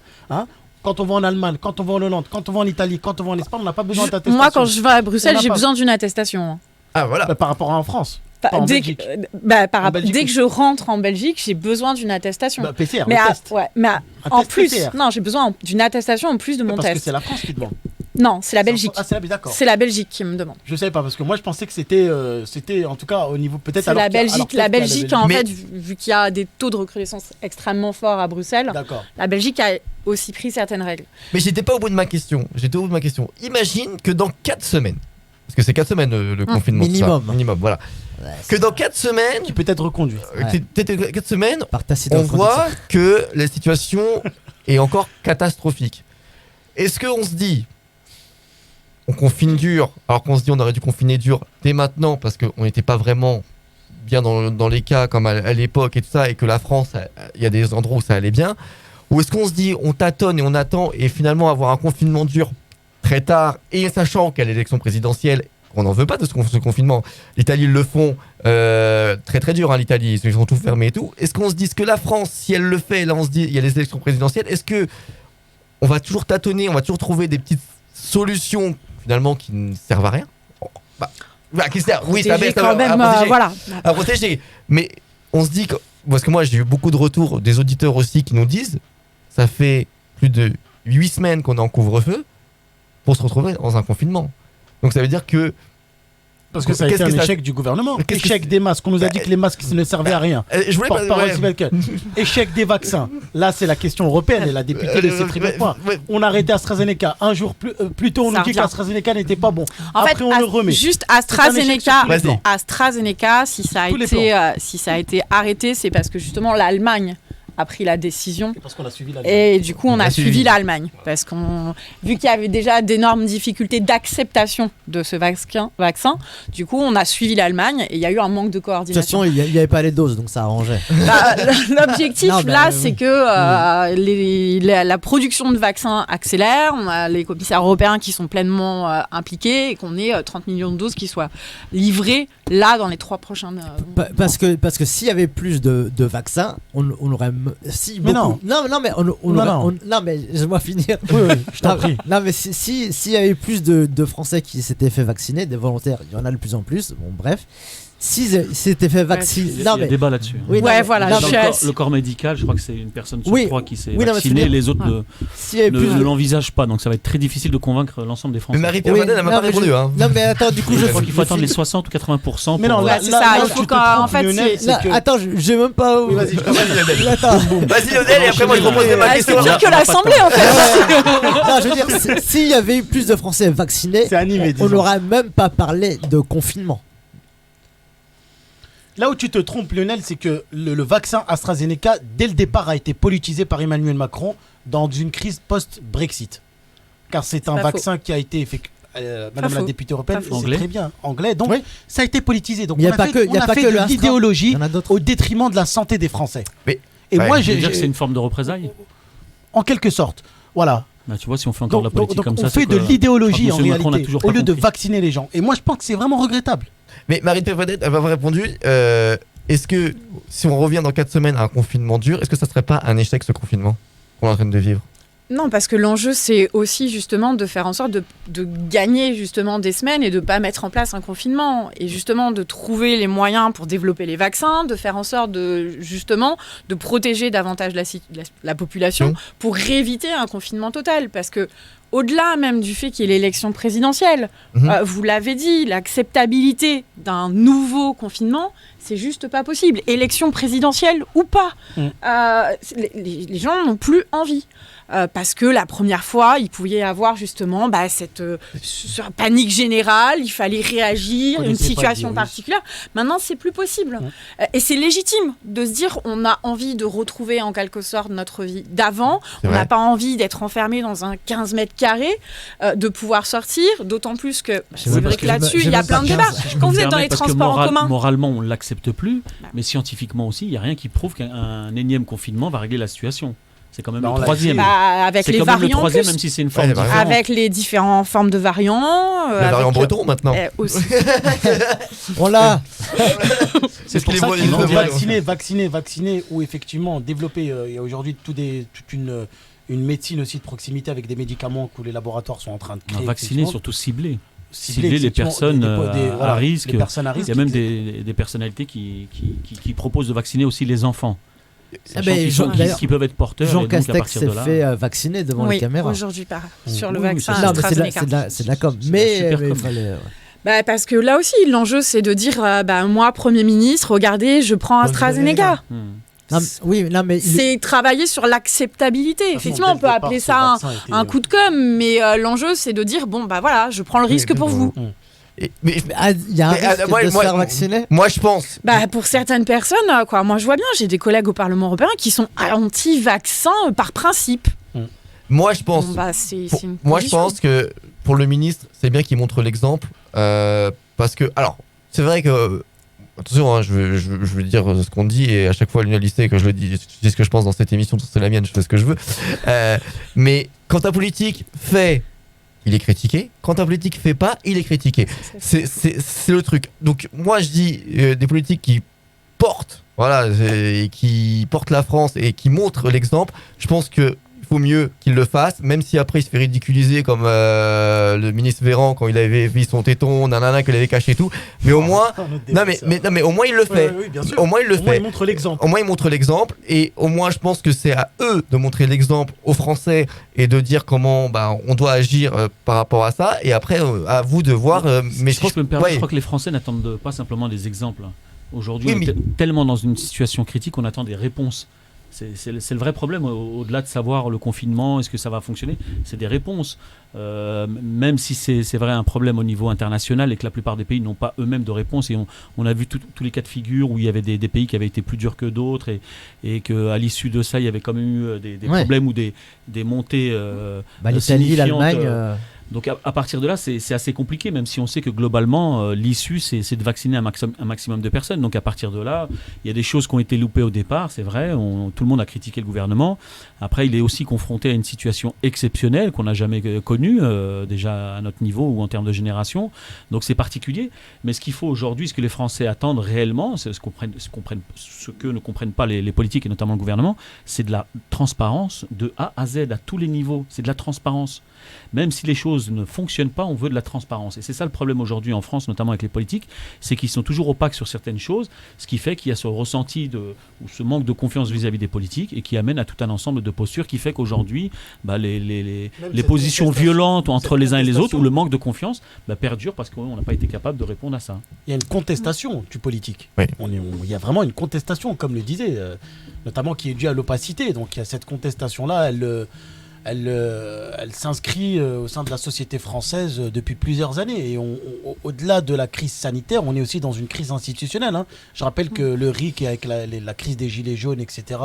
Quand on va en Allemagne, quand on va en Hollande, quand on va en Italie, quand on va en Espagne, on n'a pas besoin d'attestation. Moi, quand je vais à Bruxelles, j'ai besoin d'une attestation. Ah, voilà. Par rapport à en France. Dès que je rentre en Belgique, j'ai besoin d'une attestation. PCR, en plus, non, j'ai besoin d'une attestation en plus de mon test. Parce que c'est la France qui demande. Non, c'est la Belgique. D'accord. C'est la Belgique qui me demande. Je savais pas parce que moi je pensais que c'était en tout cas au niveau peut-être. C'est la Belgique. La Belgique en fait, vu qu'il y a des taux de recrudescence extrêmement forts à Bruxelles, la Belgique a aussi pris certaines règles. Mais j'étais pas au bout de ma question. Imagine que dans 4 semaines, parce que c'est 4 semaines le confinement. Minimum, voilà. Ouais, que dans 4 semaines, tu peux être reconduit. 4 semaines, on voit que la situation est encore catastrophique. Est-ce qu'on se dit, on confine dur, alors qu'on se dit on aurait dû confiner dur dès maintenant parce qu'on n'était pas vraiment bien dans les cas comme à l'époque et tout ça, et que la France, il y a des endroits où ça allait bien, ou est-ce qu'on se dit on tâtonne et on attend et finalement avoir un confinement dur très tard, et sachant qu'il y a l'élection présidentielle, on n'en veut pas de ce confinement. L'Italie le font Très très dur, hein, l'Italie, ils ont tout fermé et tout. Est-ce qu'on se dit que la France, si elle le fait, là on se dit, il y a les élections présidentielles, est-ce que on va toujours tâtonner, on va toujours trouver des petites solutions finalement qui ne servent à rien? Qui servent, oui, ça baisse quand même, voilà. À protéger. Mais on se dit que, parce que moi j'ai eu beaucoup de retours des auditeurs aussi qui nous disent, ça fait plus de 8 semaines qu'on est en couvre-feu pour se retrouver dans un confinement. Donc ça veut dire que parce que ça a été un échec du gouvernement. Échec des masques. On nous a dit que les masques ne servaient à rien. Je voulais Échec des vaccins. Là, c'est la question européenne et la députée le sait très bien. On a arrêté AstraZeneca. Un jour plus tôt, on nous dit qu'AstraZeneca n'était pas bon. Après, on le remet. Juste AstraZeneca, si ça a été arrêté, c'est parce que justement l'Allemagne a pris la décision. Parce qu'on a suivi l'Allemagne. Et du coup, on a suivi l'Allemagne. Parce vu qu'il y avait déjà d'énormes difficultés d'acceptation de ce vaccin, du coup, on a suivi l'Allemagne et il y a eu un manque de coordination. De toute façon, il n'y avait pas les doses, donc ça arrangeait. L'objectif, c'est que la production de vaccins accélère. On a les commissaires européens qui sont pleinement impliqués et qu'on ait 30 millions de doses qui soient livrées là dans les 3 prochaines... Parce que s'il y avait plus de vaccins, on aurait... mais non. Non, mais laisse-moi finir. Oui, je t'en prie. Non, mais s'il y avait plus de Français qui s'étaient fait vacciner, des volontaires, il y en a de plus en plus. Bon, bref. S'ils s'étaient fait vacciner. Il y a un débat là-dessus. Oui, voilà. Le corps médical, je crois que c'est une personne sur 3 qui s'est vaccinée, les autres ne l'envisagent pas. Donc ça va être très difficile de convaincre l'ensemble des Français. Mais Marie Permadenne n'a pas répondu. Non, mais attends, du coup, je crois qu'il faut attendre les 60 ou 80%. Mais non, c'est ça. Il faut qu'en fait. Attends, j'ai même pas. Oui, vas-y, je vas-y Lionel, et après moi je propose ma question. C'est pire que l'Assemblée en fait. Non, je veux dire, s'il y avait eu plus de Français vaccinés, on n'aurait même pas parlé de confinement. Là où tu te trompes, Lionel, c'est que le vaccin AstraZeneca, dès le départ, a été politisé par Emmanuel Macron dans une crise post-Brexit. Car c'est un vaccin qui a été effectué. Madame la députée européenne, c'est très bien anglais. Donc, ça a été politisé. Donc, on a fait de l'idéologie au détriment de la santé des Français. Et moi, je veux dire que c'est une forme de représailles. En quelque sorte. Voilà. Bah, tu vois, si on fait encore de la politique comme ça, on fait de l'idéologie en réalité, au lieu de vacciner les gens. Et moi, je pense que c'est vraiment regrettable. Mais Marie Permadette, elle m'a répondu. Est-ce que si on revient dans 4 semaines à un confinement dur, est-ce que ça serait pas un échec ce confinement qu'on est en train de vivre? Non, parce que l'enjeu, c'est aussi justement de faire en sorte de gagner justement des semaines et de ne pas mettre en place un confinement. Et justement de trouver les moyens pour développer les vaccins, de faire en sorte de protéger davantage la population pour éviter un confinement total. Parce que au-delà même du fait qu'il y ait l'élection présidentielle, vous l'avez dit, l'acceptabilité d'un nouveau confinement, c'est juste pas possible. Élection présidentielle ou pas, les gens n'ont plus envie. Parce que la première fois, il pouvait y avoir justement cette panique générale, il fallait réagir, une situation particulière. Maintenant, c'est plus possible. Et c'est légitime de se dire on a envie de retrouver en quelque sorte notre vie d'avant, on n'a pas envie d'être enfermé dans un 15 mètres carrés, de pouvoir sortir, d'autant plus que c'est vrai que là-dessus, il y a plein de débats. Quand vous êtes dans les transports en commun... Moralement, on ne l'accepte plus, mais scientifiquement aussi, il n'y a rien qui prouve qu'un énième confinement va régler la situation. C'est quand même le troisième. Avec les variants, le troisième, même si c'est une forme différente. Avec les différentes formes de variants. Le variant breton maintenant. Aussi. Voilà. C'est pour ça qu'il faut vacciner ou effectivement développer. Il y a aujourd'hui toute une médecine aussi de proximité avec des médicaments que les laboratoires sont en train de créer. Vacciner, surtout cibler les personnes à risque. Il y a même des personnalités qui proposent de vacciner aussi les enfants. Qui peuvent être porteurs. Jean Castex s'est fait vacciner devant les caméras. Aujourd'hui, sur le vaccin AstraZeneca. C'est de la com. Mais parce que là aussi, l'enjeu, c'est de dire moi, Premier ministre, regardez, je prends AstraZeneca. C'est travailler sur l'acceptabilité. Effectivement, on peut appeler ça un coup de com', mais l'enjeu, c'est de dire voilà, je prends le risque pour vous. Il y a un risque de se faire vacciner. Moi, je pense. Pour certaines personnes, moi, je vois bien, j'ai des collègues au Parlement européen qui sont anti-vaccins par principe. Moi, je pense. Je pense que pour le ministre, c'est bien qu'il montre l'exemple, parce que, alors, c'est vrai que. Attention, je veux dire ce qu'on dit, et à chaque fois, l'unité que je le dis ce que je pense dans cette émission, c'est la mienne, je fais ce que je veux. Mais quand ta politique fait il est critiqué. Quand un politique fait pas, il est critiqué. C'est le truc. Donc moi je dis des politiques qui portent, voilà, et qui portent la France et qui montrent l'exemple. Je pense que faut mieux qu'il le fasse, même si après il se fait ridiculiser comme le ministre Véran quand il avait vu son téton, nanana, qu'il avait caché tout. Mais au moins, mais au moins il le fait. Oui, bien sûr. Au moins il le fait. Il montre l'exemple. Au moins il montre l'exemple, et au moins je pense que c'est à eux de montrer l'exemple aux Français et de dire comment on doit agir par rapport à ça. Et après à vous de voir. Mais si je peux me permettre, je crois que les Français n'attendent pas simplement des exemples. Aujourd'hui, on est tellement dans une situation critique, on attend des réponses. C'est le vrai problème, au-delà de savoir le confinement, est-ce que ça va fonctionner, c'est des réponses. Même si c'est vrai un problème au niveau international et que la plupart des pays n'ont pas eux-mêmes de réponse, et on a vu tous les cas de figure où il y avait des pays qui avaient été plus durs que d'autres, et qu'à l'issue de ça, il y avait quand même eu des problèmes ou des montées l'Italie, l'Allemagne... Donc à partir de là, c'est assez compliqué, même si on sait que globalement, l'issue, c'est de vacciner un maximum de personnes. Donc à partir de là, il y a des choses qui ont été loupées au départ, c'est vrai, tout le monde a critiqué le gouvernement. Après, il est aussi confronté à une situation exceptionnelle qu'on n'a jamais connue, déjà à notre niveau ou en termes de génération. Donc c'est particulier. Mais ce qu'il faut aujourd'hui, ce que les Français attendent réellement, c'est ce que ne comprennent pas les politiques et notamment le gouvernement, c'est de la transparence de A à Z, à tous les niveaux. C'est de la transparence. Même si les choses ne fonctionnent pas, on veut de la transparence. Et c'est ça le problème aujourd'hui en France, notamment avec les politiques, c'est qu'ils sont toujours opaques sur certaines choses, ce qui fait qu'il y a ce ressenti ou ce manque de confiance vis-à-vis des politiques, et qui amène à tout un ensemble de postures qui fait qu'aujourd'hui, les positions violentes entre les uns et les autres, ou le manque de confiance, perdurent parce qu'on n'a pas été capable de répondre à ça. Il y a une contestation du politique. Oui. Il y a vraiment une contestation, comme le disait, notamment qui est due à l'opacité. Donc il y a cette contestation-là, elle s'inscrit au sein de la société française depuis plusieurs années. Et au-delà de la crise sanitaire, on est aussi dans une crise institutionnelle. Je rappelle que le RIC, avec la crise des Gilets jaunes, etc.,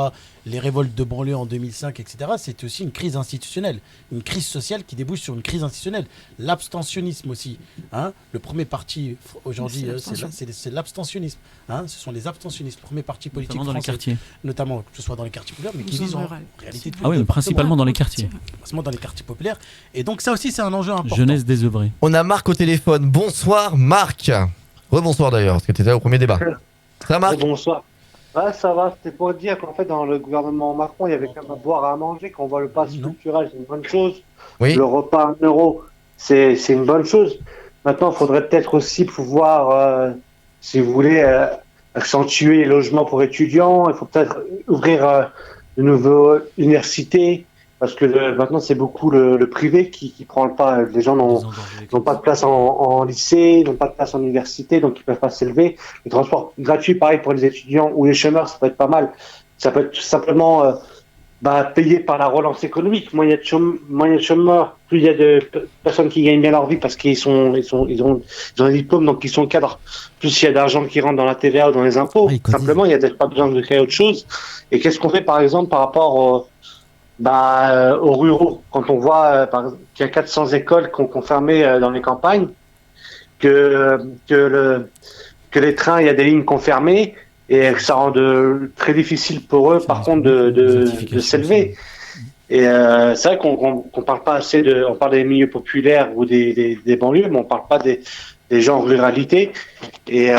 les révoltes de banlieue en 2005, etc., c'est aussi une crise institutionnelle. Une crise sociale qui débouche sur une crise institutionnelle. L'abstentionnisme aussi. Le premier parti aujourd'hui, c'est l'abstentionnisme. Ce sont les abstentionnistes. Le premier parti politique notamment dans français, les quartiers. Notamment, que ce soit dans les quartiers populaires, mais qui visent en réalité... mais principalement dans les quartiers. Dans les quartiers populaires. Et donc ça aussi, c'est un enjeu important. Jeunesse désœuvrée. On a Marc au téléphone. Bonsoir Marc. Rebonsoir d'ailleurs, parce que tu étais là au premier débat. Ça Marc? Bonsoir. Ouais, ça va, c'était pour dire qu'en fait dans le gouvernement Macron, il y avait quand même à boire à manger, qu'on voit le pass culturel, c'est une bonne chose. Oui. Le repas à 1 euro, c'est une bonne chose. Maintenant, il faudrait peut-être aussi pouvoir, si vous voulez, accentuer les logements pour étudiants. Il faut peut-être ouvrir de nouvelles universités. Parce que maintenant, c'est beaucoup le privé qui prend le pas. Les gens n'ont pas de place en lycée, n'ont pas de place en université, donc ils ne peuvent pas s'élever. Les transports gratuits, pareil pour les étudiants ou les chômeurs, ça peut être pas mal. Ça peut être tout simplement payé par la relance économique. Moins il y a de chômeurs, plus il y a de personnes qui gagnent bien leur vie parce qu'ils ont des diplômes, donc ils sont cadres. Plus il y a d'argent qui rentre dans la TVA ou dans les impôts. Simplement, il n'y a peut-être pas besoin de créer autre chose. Et qu'est-ce qu'on fait, par exemple, par rapport aux ruraux, quand on voit qu'il y a 400 écoles qui ont fermé dans les campagnes, que les trains, il y a des lignes qui ont fermé, et que ça rend très difficile pour eux, par contre, de s'élever. Et c'est vrai qu'on parle pas assez on parle des milieux populaires ou des banlieues, mais on parle pas des gens en ruralité. Et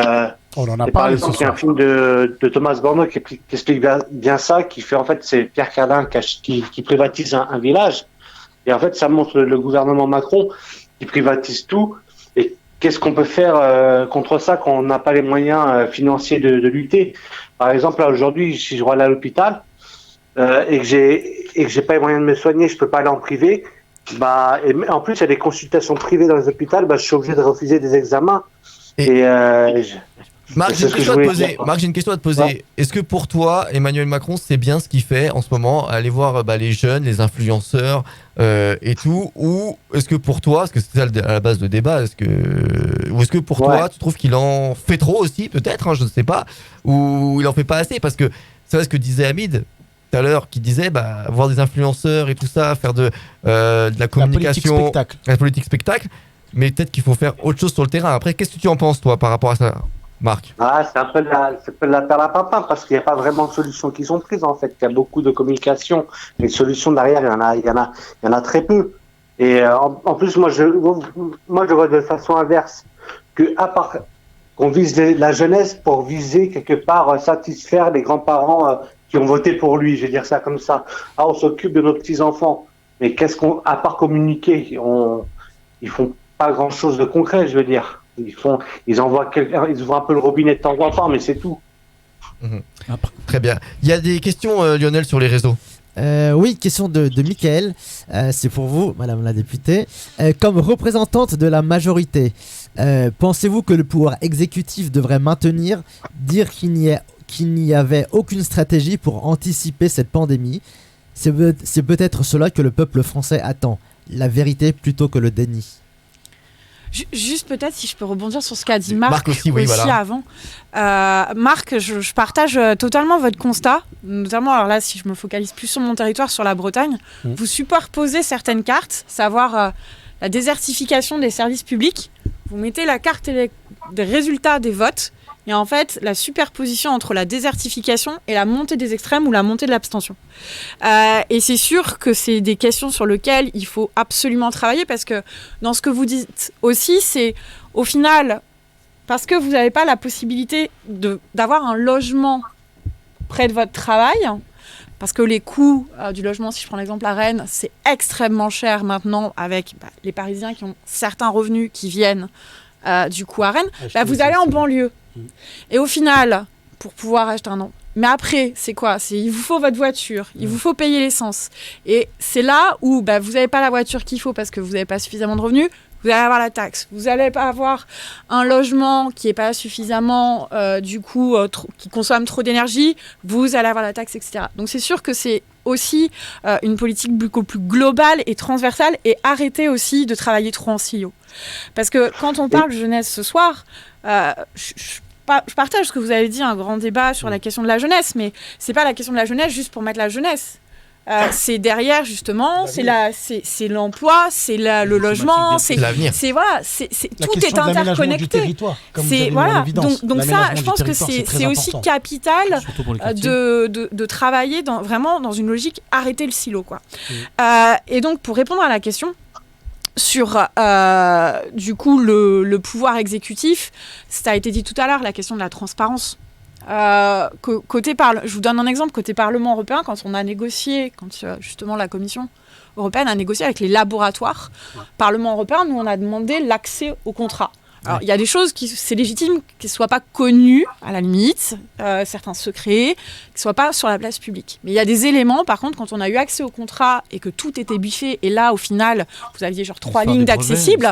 par exemple, il y a un film de Thomas Borneau qui explique bien ça, qui fait en fait, c'est Pierre Cardin qui privatise un village. Et en fait, ça montre le gouvernement Macron qui privatise tout. Et qu'est-ce qu'on peut faire contre ça quand on n'a pas les moyens financiers de lutter? Par exemple, là aujourd'hui, si je dois aller à l'hôpital et que j'ai pas les moyens de me soigner, je peux pas aller en privé. Et en plus, il y a des consultations privées dans les hôpitaux. Je suis obligé de refuser des examens. Marc, j'ai une question à te poser. Ouais. Est-ce que pour toi, Emmanuel Macron, c'est bien ce qu'il fait en ce moment, aller voir les jeunes, les influenceurs et tout, ou est-ce que pour toi, parce que c'est ça à la base de débat, est-ce que pour toi, tu trouves qu'il en fait trop aussi, peut-être, je ne sais pas, ou il en fait pas assez, parce que c'est vrai ce que disait Hamid tout à l'heure, qui disait voir des influenceurs et tout ça, faire de la communication, la politique spectacle, mais peut-être qu'il faut faire autre chose sur le terrain. Après, qu'est-ce que tu en penses toi par rapport à ça, Marc? C'est un peu de la perle à papin, parce qu'il n'y a pas vraiment de solutions qui sont prises en fait. Il y a beaucoup de communication, mais de solutions derrière, il y en a très peu. Et en plus, moi, je vois de façon inverse que à part qu'on vise la jeunesse pour viser quelque part satisfaire les grands-parents qui ont voté pour lui. Je vais dire ça comme ça. Ah, on s'occupe de nos petits-enfants. Mais à part communiquer, ils font pas grand-chose de concret, je veux dire. Ils envoient ils ouvrent un peu le robinet de temps en temps, mais c'est tout. Très bien. Il y a des questions, Lionel, sur les réseaux. Oui, question de Mickaël. C'est pour vous, Madame la députée. Comme représentante de la majorité, pensez-vous que le pouvoir exécutif devrait dire qu'il n'y avait aucune stratégie pour anticiper cette pandémie? C'est peut-être cela que le peuple français attend, la vérité plutôt que le déni. Juste peut-être si je peux rebondir sur ce qu'a dit Marc aussi voilà. Avant. Marc, je partage totalement votre constat, notamment alors là si je me focalise plus sur mon territoire, sur la Bretagne, vous superposez certaines cartes, savoir la désertification des services publics, vous mettez la carte des résultats des votes, et en fait la superposition entre la désertification et la montée des extrêmes ou la montée de l'abstention. Et c'est sûr que c'est des questions sur lesquelles il faut absolument travailler, parce que dans ce que vous dites aussi, c'est au final, parce que vous n'avez pas la possibilité d'avoir un logement près de votre travail, parce que les coûts du logement, si je prends l'exemple à Rennes, c'est extrêmement cher maintenant, avec les Parisiens qui ont certains revenus qui viennent du coup à Rennes, vous allez en banlieue. Et au final, pour pouvoir acheter un an. Mais après, c'est quoi ? Il vous faut votre voiture, il vous faut payer l'essence. Et c'est là où vous n'avez pas la voiture qu'il faut parce que vous n'avez pas suffisamment de revenus, vous allez avoir la taxe. Vous n'allez pas avoir un logement qui n'est pas suffisamment, qui consomme trop d'énergie, vous allez avoir la taxe, etc. Donc c'est sûr que c'est aussi une politique beaucoup plus globale et transversale, et arrêter aussi de travailler trop en silo. Parce que quand on parle jeunesse ce soir, je partage ce que vous avez dit, un grand débat sur la question de la jeunesse, mais c'est pas la question de la jeunesse juste pour mettre la jeunesse. C'est derrière justement, c'est l'emploi, c'est le logement, c'est l'avenir. Tout est interconnecté. C'est voilà. Donc ça, je pense que c'est aussi capital de travailler vraiment dans une logique arrêter le silo, quoi. Et donc pour répondre à la question sur du coup le pouvoir exécutif, ça a été dit tout à l'heure, la question de la transparence. Je vous donne un exemple, côté Parlement européen, quand on a négocié, justement la Commission européenne a négocié avec les laboratoires, Parlement européen, nous on a demandé l'accès au contrat. Alors, il y a des choses c'est légitime qu'elles ne soient pas connues, à la limite, certains secrets, qui ne soient pas sur la place publique. Mais il y a des éléments, par contre, quand on a eu accès au contrat et que tout était biffé, et là, au final, vous aviez genre 3 lignes d'accessibles.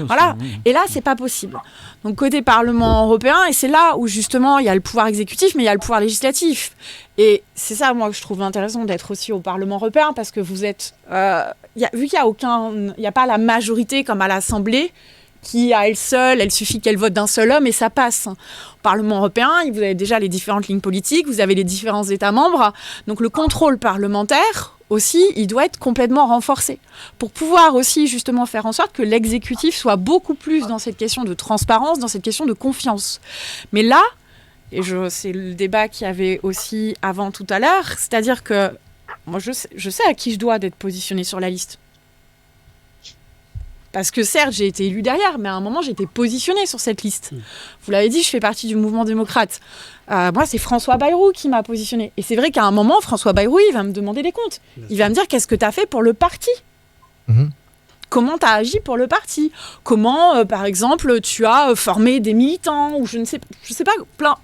Voilà. Et là, c'est pas possible. Donc, côté Parlement européen, et c'est là où, justement, il y a le pouvoir exécutif, mais il y a le pouvoir législatif. Et c'est ça, moi, que je trouve intéressant d'être aussi au Parlement européen, parce que vous êtes... vu qu'il n'y a pas la majorité comme à l'Assemblée, qui à elle seule, il suffit qu'elle vote d'un seul homme et ça passe. Au Parlement européen, vous avez déjà les différentes lignes politiques, vous avez les différents États membres, donc le contrôle parlementaire aussi, il doit être complètement renforcé pour pouvoir aussi justement faire en sorte que l'exécutif soit beaucoup plus dans cette question de transparence, dans cette question de confiance. Mais là, et c'est le débat qu'il y avait aussi avant tout à l'heure, c'est-à-dire que moi je sais à qui je dois d'être positionné sur la liste. Parce que certes, j'ai été élue derrière, mais à un moment, j'ai été positionnée sur cette liste. Vous l'avez dit, je fais partie du mouvement démocrate. Moi, c'est François Bayrou qui m'a positionnée. Et c'est vrai qu'à un moment, François Bayrou, il va me demander des comptes. Il va me dire, qu'est-ce que tu as fait pour le parti ? Comment tu as agi pour le parti ? Comment, par exemple, tu as formé des militants ? Ou je ne sais pas,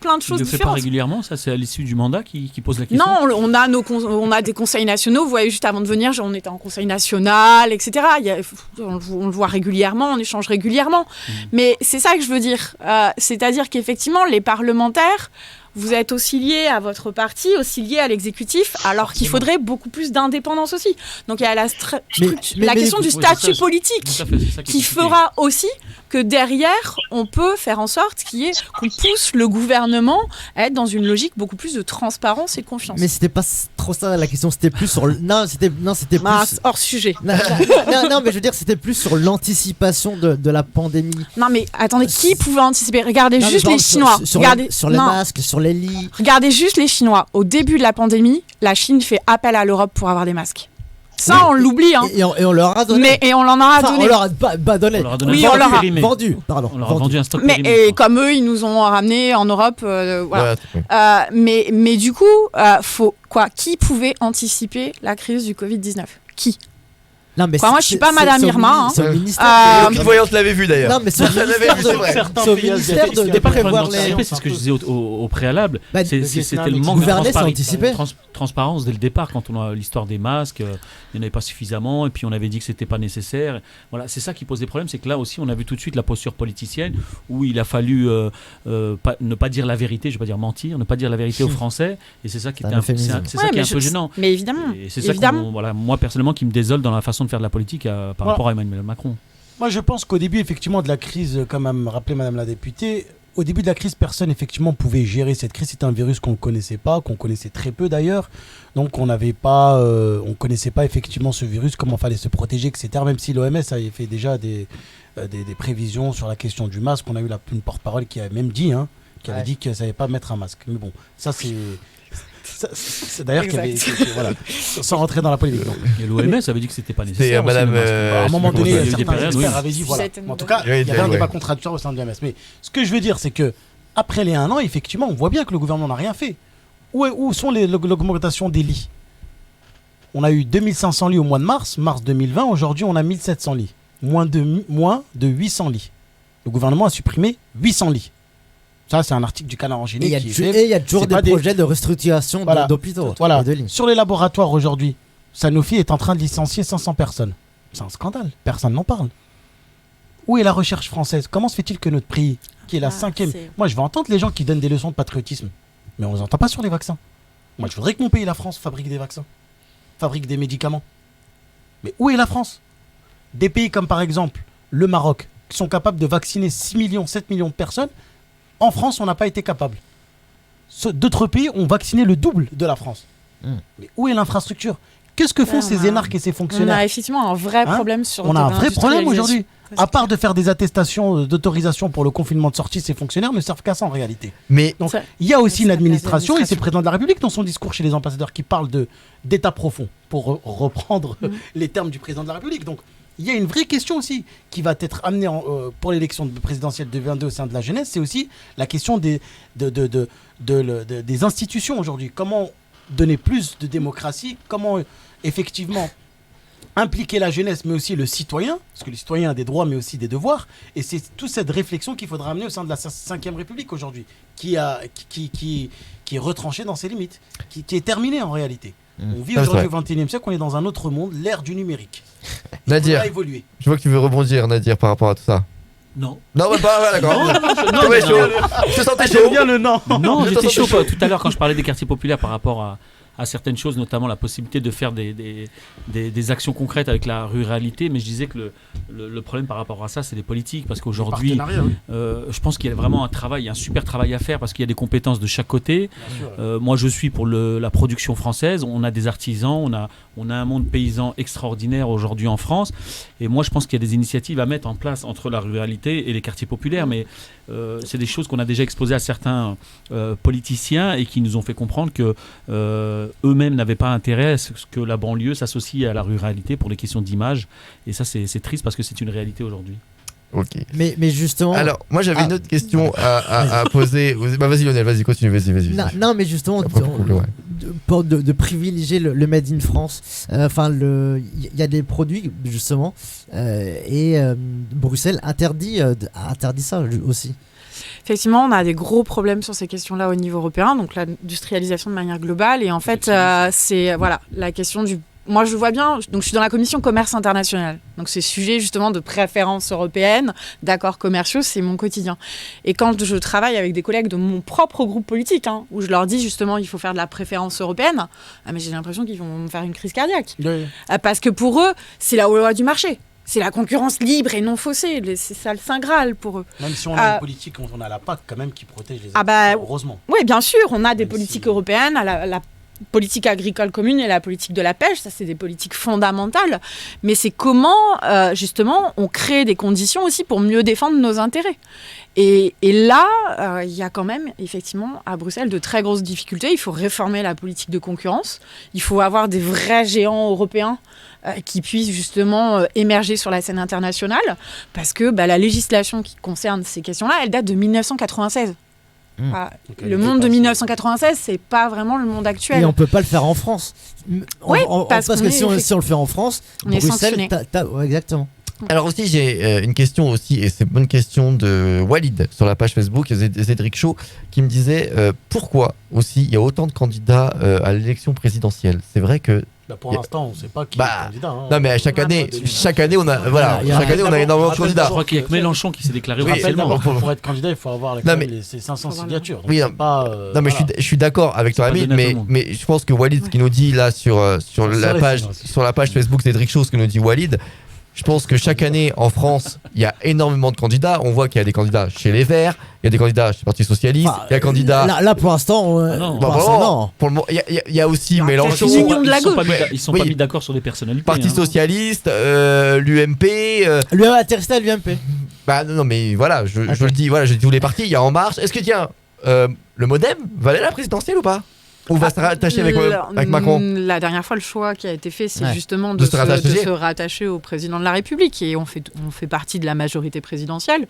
plein de choses différentes. Il ne le fait pas régulièrement, ça c'est à l'issue du mandat qui pose la question ? Non, on a des conseils nationaux. Vous voyez, juste avant de venir, on était en conseil national, etc. On le voit régulièrement, on échange régulièrement. Mais c'est ça que je veux dire. C'est-à-dire qu'effectivement, les parlementaires... Vous êtes aussi lié à votre parti, aussi lié à l'exécutif, alors qu'il faudrait beaucoup plus d'indépendance aussi. Donc il y a la question du statut politique qui fera aussi que derrière, on peut faire en sorte qu'on pousse le gouvernement à être dans une logique beaucoup plus de transparence et de confiance. Mais c'était pas trop ça la question, c'était plus sur... c'était plus... hors sujet. Non, mais je veux dire, c'était plus sur l'anticipation de la pandémie. Non, mais attendez, qui pouvait anticiper ? Regardez juste les Chinois. Sur les masques, sur les lits. Regardez juste les Chinois. Au début de la pandémie, la Chine fait appel à l'Europe pour avoir des masques. Ça, on l'oublie. Hein. Et on leur a donné. Et on leur a donné. On leur a pas donné. On leur a donné Oui, on leur a vendu. Pardon. On leur a vendu un stock Mais périmé, et comme eux, ils nous ont ramené en Europe. Voilà. Ouais, Mais du coup, faut quoi? Qui pouvait anticiper la crise du Covid-19? Qui? Non, mais moi, je suis pas Madame Irma. C'est au ministère. Aucune voyante l'avait vu d'ailleurs. Non, mais c'est au ministère de prévoir les. C'est ce que je disais au préalable. C'était le manque de transparence dès le départ quand on a l'histoire des masques. Il n'y en avait pas suffisamment et puis on avait dit que c'était pas nécessaire. Voilà, c'est ça qui pose des problèmes, c'est que là aussi on a vu tout de suite la posture politicienne où il a fallu ne pas dire la vérité, je vais pas dire mentir, ne pas dire la vérité aux Français, et c'est ça qui était qui est un peu gênant. Mais évidemment. Et c'est ça moi personnellement qui me désole dans la façon de faire de la politique par rapport à Emmanuel Macron. Moi, je pense qu'au début, effectivement, de la crise, comme a rappelé Madame la députée, au début de la crise, personne, effectivement, pouvait gérer cette crise. C'était un virus qu'on ne connaissait pas, qu'on connaissait très peu d'ailleurs. Donc, on ne connaissait pas, effectivement, ce virus, comment fallait se protéger, etc. Même si l'OMS avait fait déjà des prévisions sur la question du masque. On a eu une porte-parole qui avait même dit, qu'elle avait dit qu'elle ne savait pas mettre un masque. Mais bon, ça, c'est... C'est d'ailleurs qu'il y avait, voilà, sans rentrer dans la polémique. Et l'OMS avait dit que c'était pas nécessaire. C'est Madame. À un moment donné, certains experts avaient dit voilà. Oui. En tout cas, il y avait un débat contradictoire au sein de l'OMS. Mais ce que je veux dire, c'est que après les 1 an, effectivement, on voit bien que le gouvernement n'a rien fait. Où sont l'augmentation des lits? On a eu 2500 lits au mois de mars 2020. Aujourd'hui, on a 1700 lits, moins de 800 lits. Le gouvernement a supprimé 800 lits. Ça, c'est un article du Canard enchaîné. Et il y a toujours des projets de restructuration d'hôpitaux. Voilà. Sur les laboratoires aujourd'hui, Sanofi est en train de licencier 500 personnes. C'est un scandale. Personne n'en parle. Où est la recherche française? Comment se fait-il que notre pays, qui est la 5e... Moi, je vais entendre les gens qui donnent des leçons de patriotisme. Mais on ne les entend pas sur les vaccins. Moi, je voudrais que mon pays, la France, fabrique des vaccins. Fabrique des médicaments. Mais où est la France? Des pays comme, par exemple, le Maroc, qui sont capables de vacciner 6 millions, 7 millions de personnes. En France, on n'a pas été capable. D'autres pays ont vacciné le double de la France. Mais où est l'infrastructure? Qu'est-ce que font ces énarques et ces fonctionnaires? On a effectivement un vrai problème sur On a un vrai problème aujourd'hui. À part de faire des attestations d'autorisation pour le confinement de sortie, ces fonctionnaires ne servent qu'à ça en réalité. Mais donc, il y a aussi une administration, et c'est le président de la République dans son discours chez les ambassadeurs qui parle d'état profond, pour reprendre les termes du président de la République. Donc, il y a une vraie question aussi qui va être amenée pour l'élection présidentielle de 2022 au sein de la jeunesse, c'est aussi la question des institutions aujourd'hui. Comment donner plus de démocratie? Comment effectivement impliquer la jeunesse, mais aussi le citoyen, parce que le citoyen a des droits, mais aussi des devoirs. Et c'est toute cette réflexion qu'il faudra amener au sein de la 5e République aujourd'hui, qui est retranchée dans ses limites, qui est terminée en réalité. On vit aujourd'hui au XXIe siècle, on est dans un autre monde, l'ère du numérique. Nadir, je vois que tu veux rebondir, Nadir, par rapport à tout ça. Non. Non, bah, pas d'accord. Non, je te sentais chaud. Bien le non. Non, j'étais chaud tout à l'heure quand je parlais des quartiers populaires par rapport à certaines choses, notamment la possibilité de faire des actions concrètes avec la ruralité, mais je disais que le problème par rapport à ça, c'est les politiques, parce qu'aujourd'hui, je pense qu'il y a vraiment un super travail à faire, parce qu'il y a des compétences de chaque côté. Moi, je suis pour la production française, on a des artisans, on a un monde paysan extraordinaire aujourd'hui en France, et moi, je pense qu'il y a des initiatives à mettre en place entre la ruralité et les quartiers populaires, mais c'est des choses qu'on a déjà exposées à certains politiciens et qui nous ont fait comprendre que eux-mêmes n'avaient pas intérêt à ce que la banlieue s'associe à la ruralité pour les questions d'image, et ça c'est triste parce que c'est une réalité aujourd'hui. Ok. Mais justement. Alors, moi j'avais une autre question à poser. Bah, vas-y Lionel, vas-y, continue, vas-y. Non, mais justement, de privilégier le Made in France. Il y a des produits, justement, et Bruxelles interdit ça aussi. Effectivement, on a des gros problèmes sur ces questions-là au niveau européen, donc l'industrialisation de manière globale. Et en fait, c'est la question du... Moi, je vois bien, donc je suis dans la commission commerce international. Donc, ces sujets justement de préférence européenne, d'accords commerciaux, c'est mon quotidien. Et quand je travaille avec des collègues de mon propre groupe politique, où je leur dis justement il faut faire de la préférence européenne, mais j'ai l'impression qu'ils vont me faire une crise cardiaque. Oui. Parce que pour eux, c'est la loi du marché. C'est la concurrence libre et non faussée. C'est ça le Saint Graal pour eux. Même si on a une politique, on a la PAC quand même qui protège les agriculteurs, heureusement. Oui, bien sûr, on a des politiques européennes, la politique agricole commune et la politique de la pêche, ça c'est des politiques fondamentales, mais c'est comment justement on crée des conditions aussi pour mieux défendre nos intérêts. Et là, il y a quand même effectivement à Bruxelles de très grosses difficultés. Il faut réformer la politique de concurrence, il faut avoir des vrais géants européens qui puissent justement émerger sur la scène internationale, parce que la législation qui concerne ces questions-là, elle date de 1996. Le monde de 1996, c'est pas vraiment le monde actuel. Et on peut pas le faire en France. Parce que si on le fait en France, on est sanctionné. Exactement. Alors aussi, j'ai une question aussi, et c'est une bonne question de Walid sur la page Facebook, Zedric Shaw, qui me disait pourquoi aussi il y a autant de candidats à l'élection présidentielle. C'est vrai que pour l'instant, on ne sait pas qui est le candidat. Hein. Non, mais chaque année, on a, énormément de candidats. Je crois qu'il y a que Mélenchon qui s'est déclaré officiellement. Pour être candidat, il faut avoir ces 500 signatures. Donc je suis d'accord avec toi, ami, mais je pense que Walid, ce qu'il nous dit là sur la page Facebook Cédric Shaw, ce que nous dit Walid, je pense que chaque année en France, il y a énormément de candidats. On voit qu'il y a des candidats chez les Verts, il y a des candidats chez le Parti Socialiste, il y a des candidats. Là pour l'instant, non. Il y a aussi Mélenchon. Ils sont pas mis d'accord sur des personnalités. Parti Socialiste, l'UMP. l'UMP. Non, mais voilà, je le dis, j'ai dit tous les partis. Il y a En Marche. Est-ce que le MoDem va aller à la présidentielle ou pas? On va se rattacher avec Macron. La dernière fois, le choix qui a été fait, c'est justement de se rattacher au président de la République. Et on fait partie de la majorité présidentielle.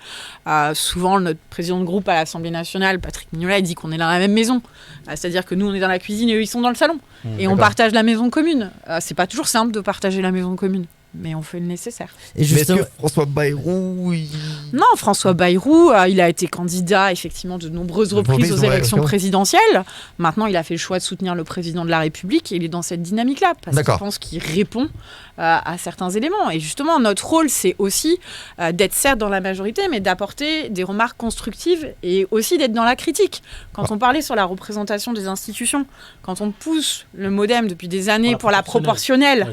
Souvent, notre président de groupe à l'Assemblée nationale, Patrick Mignola, il dit qu'on est dans la même maison. C'est-à-dire que nous, on est dans la cuisine et eux, ils sont dans le salon. Et on partage la maison commune. C'est pas toujours simple de partager la maison commune. Mais on fait le nécessaire. Et justement, est-ce que François Bayrou... Non, François Bayrou, il a été candidat effectivement de nombreuses reprises aux élections présidentielles. Maintenant, il a fait le choix de soutenir le président de la République et il est dans cette dynamique-là. Parce que je pense qu'il répond à certains éléments. Et justement, notre rôle, c'est aussi d'être certes dans la majorité, mais d'apporter des remarques constructives et aussi d'être dans la critique. Quand on parlait sur la représentation des institutions, quand on pousse le MoDem depuis des années pour la proportionnelle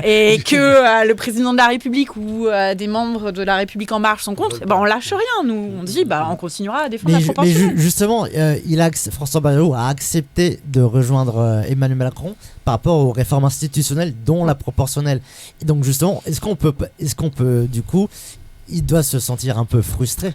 et que le président de la République ou des membres de la République En Marche sont contre, on lâche rien. Nous, on dit on continuera à défendre la proportionnelle. Mais justement, François Bayrou a accepté de rejoindre Emmanuel Macron par rapport aux réformes institutionnelles, dont la proportionnelle. Et donc justement, est-ce qu'on peut du coup, il doit se sentir un peu frustré?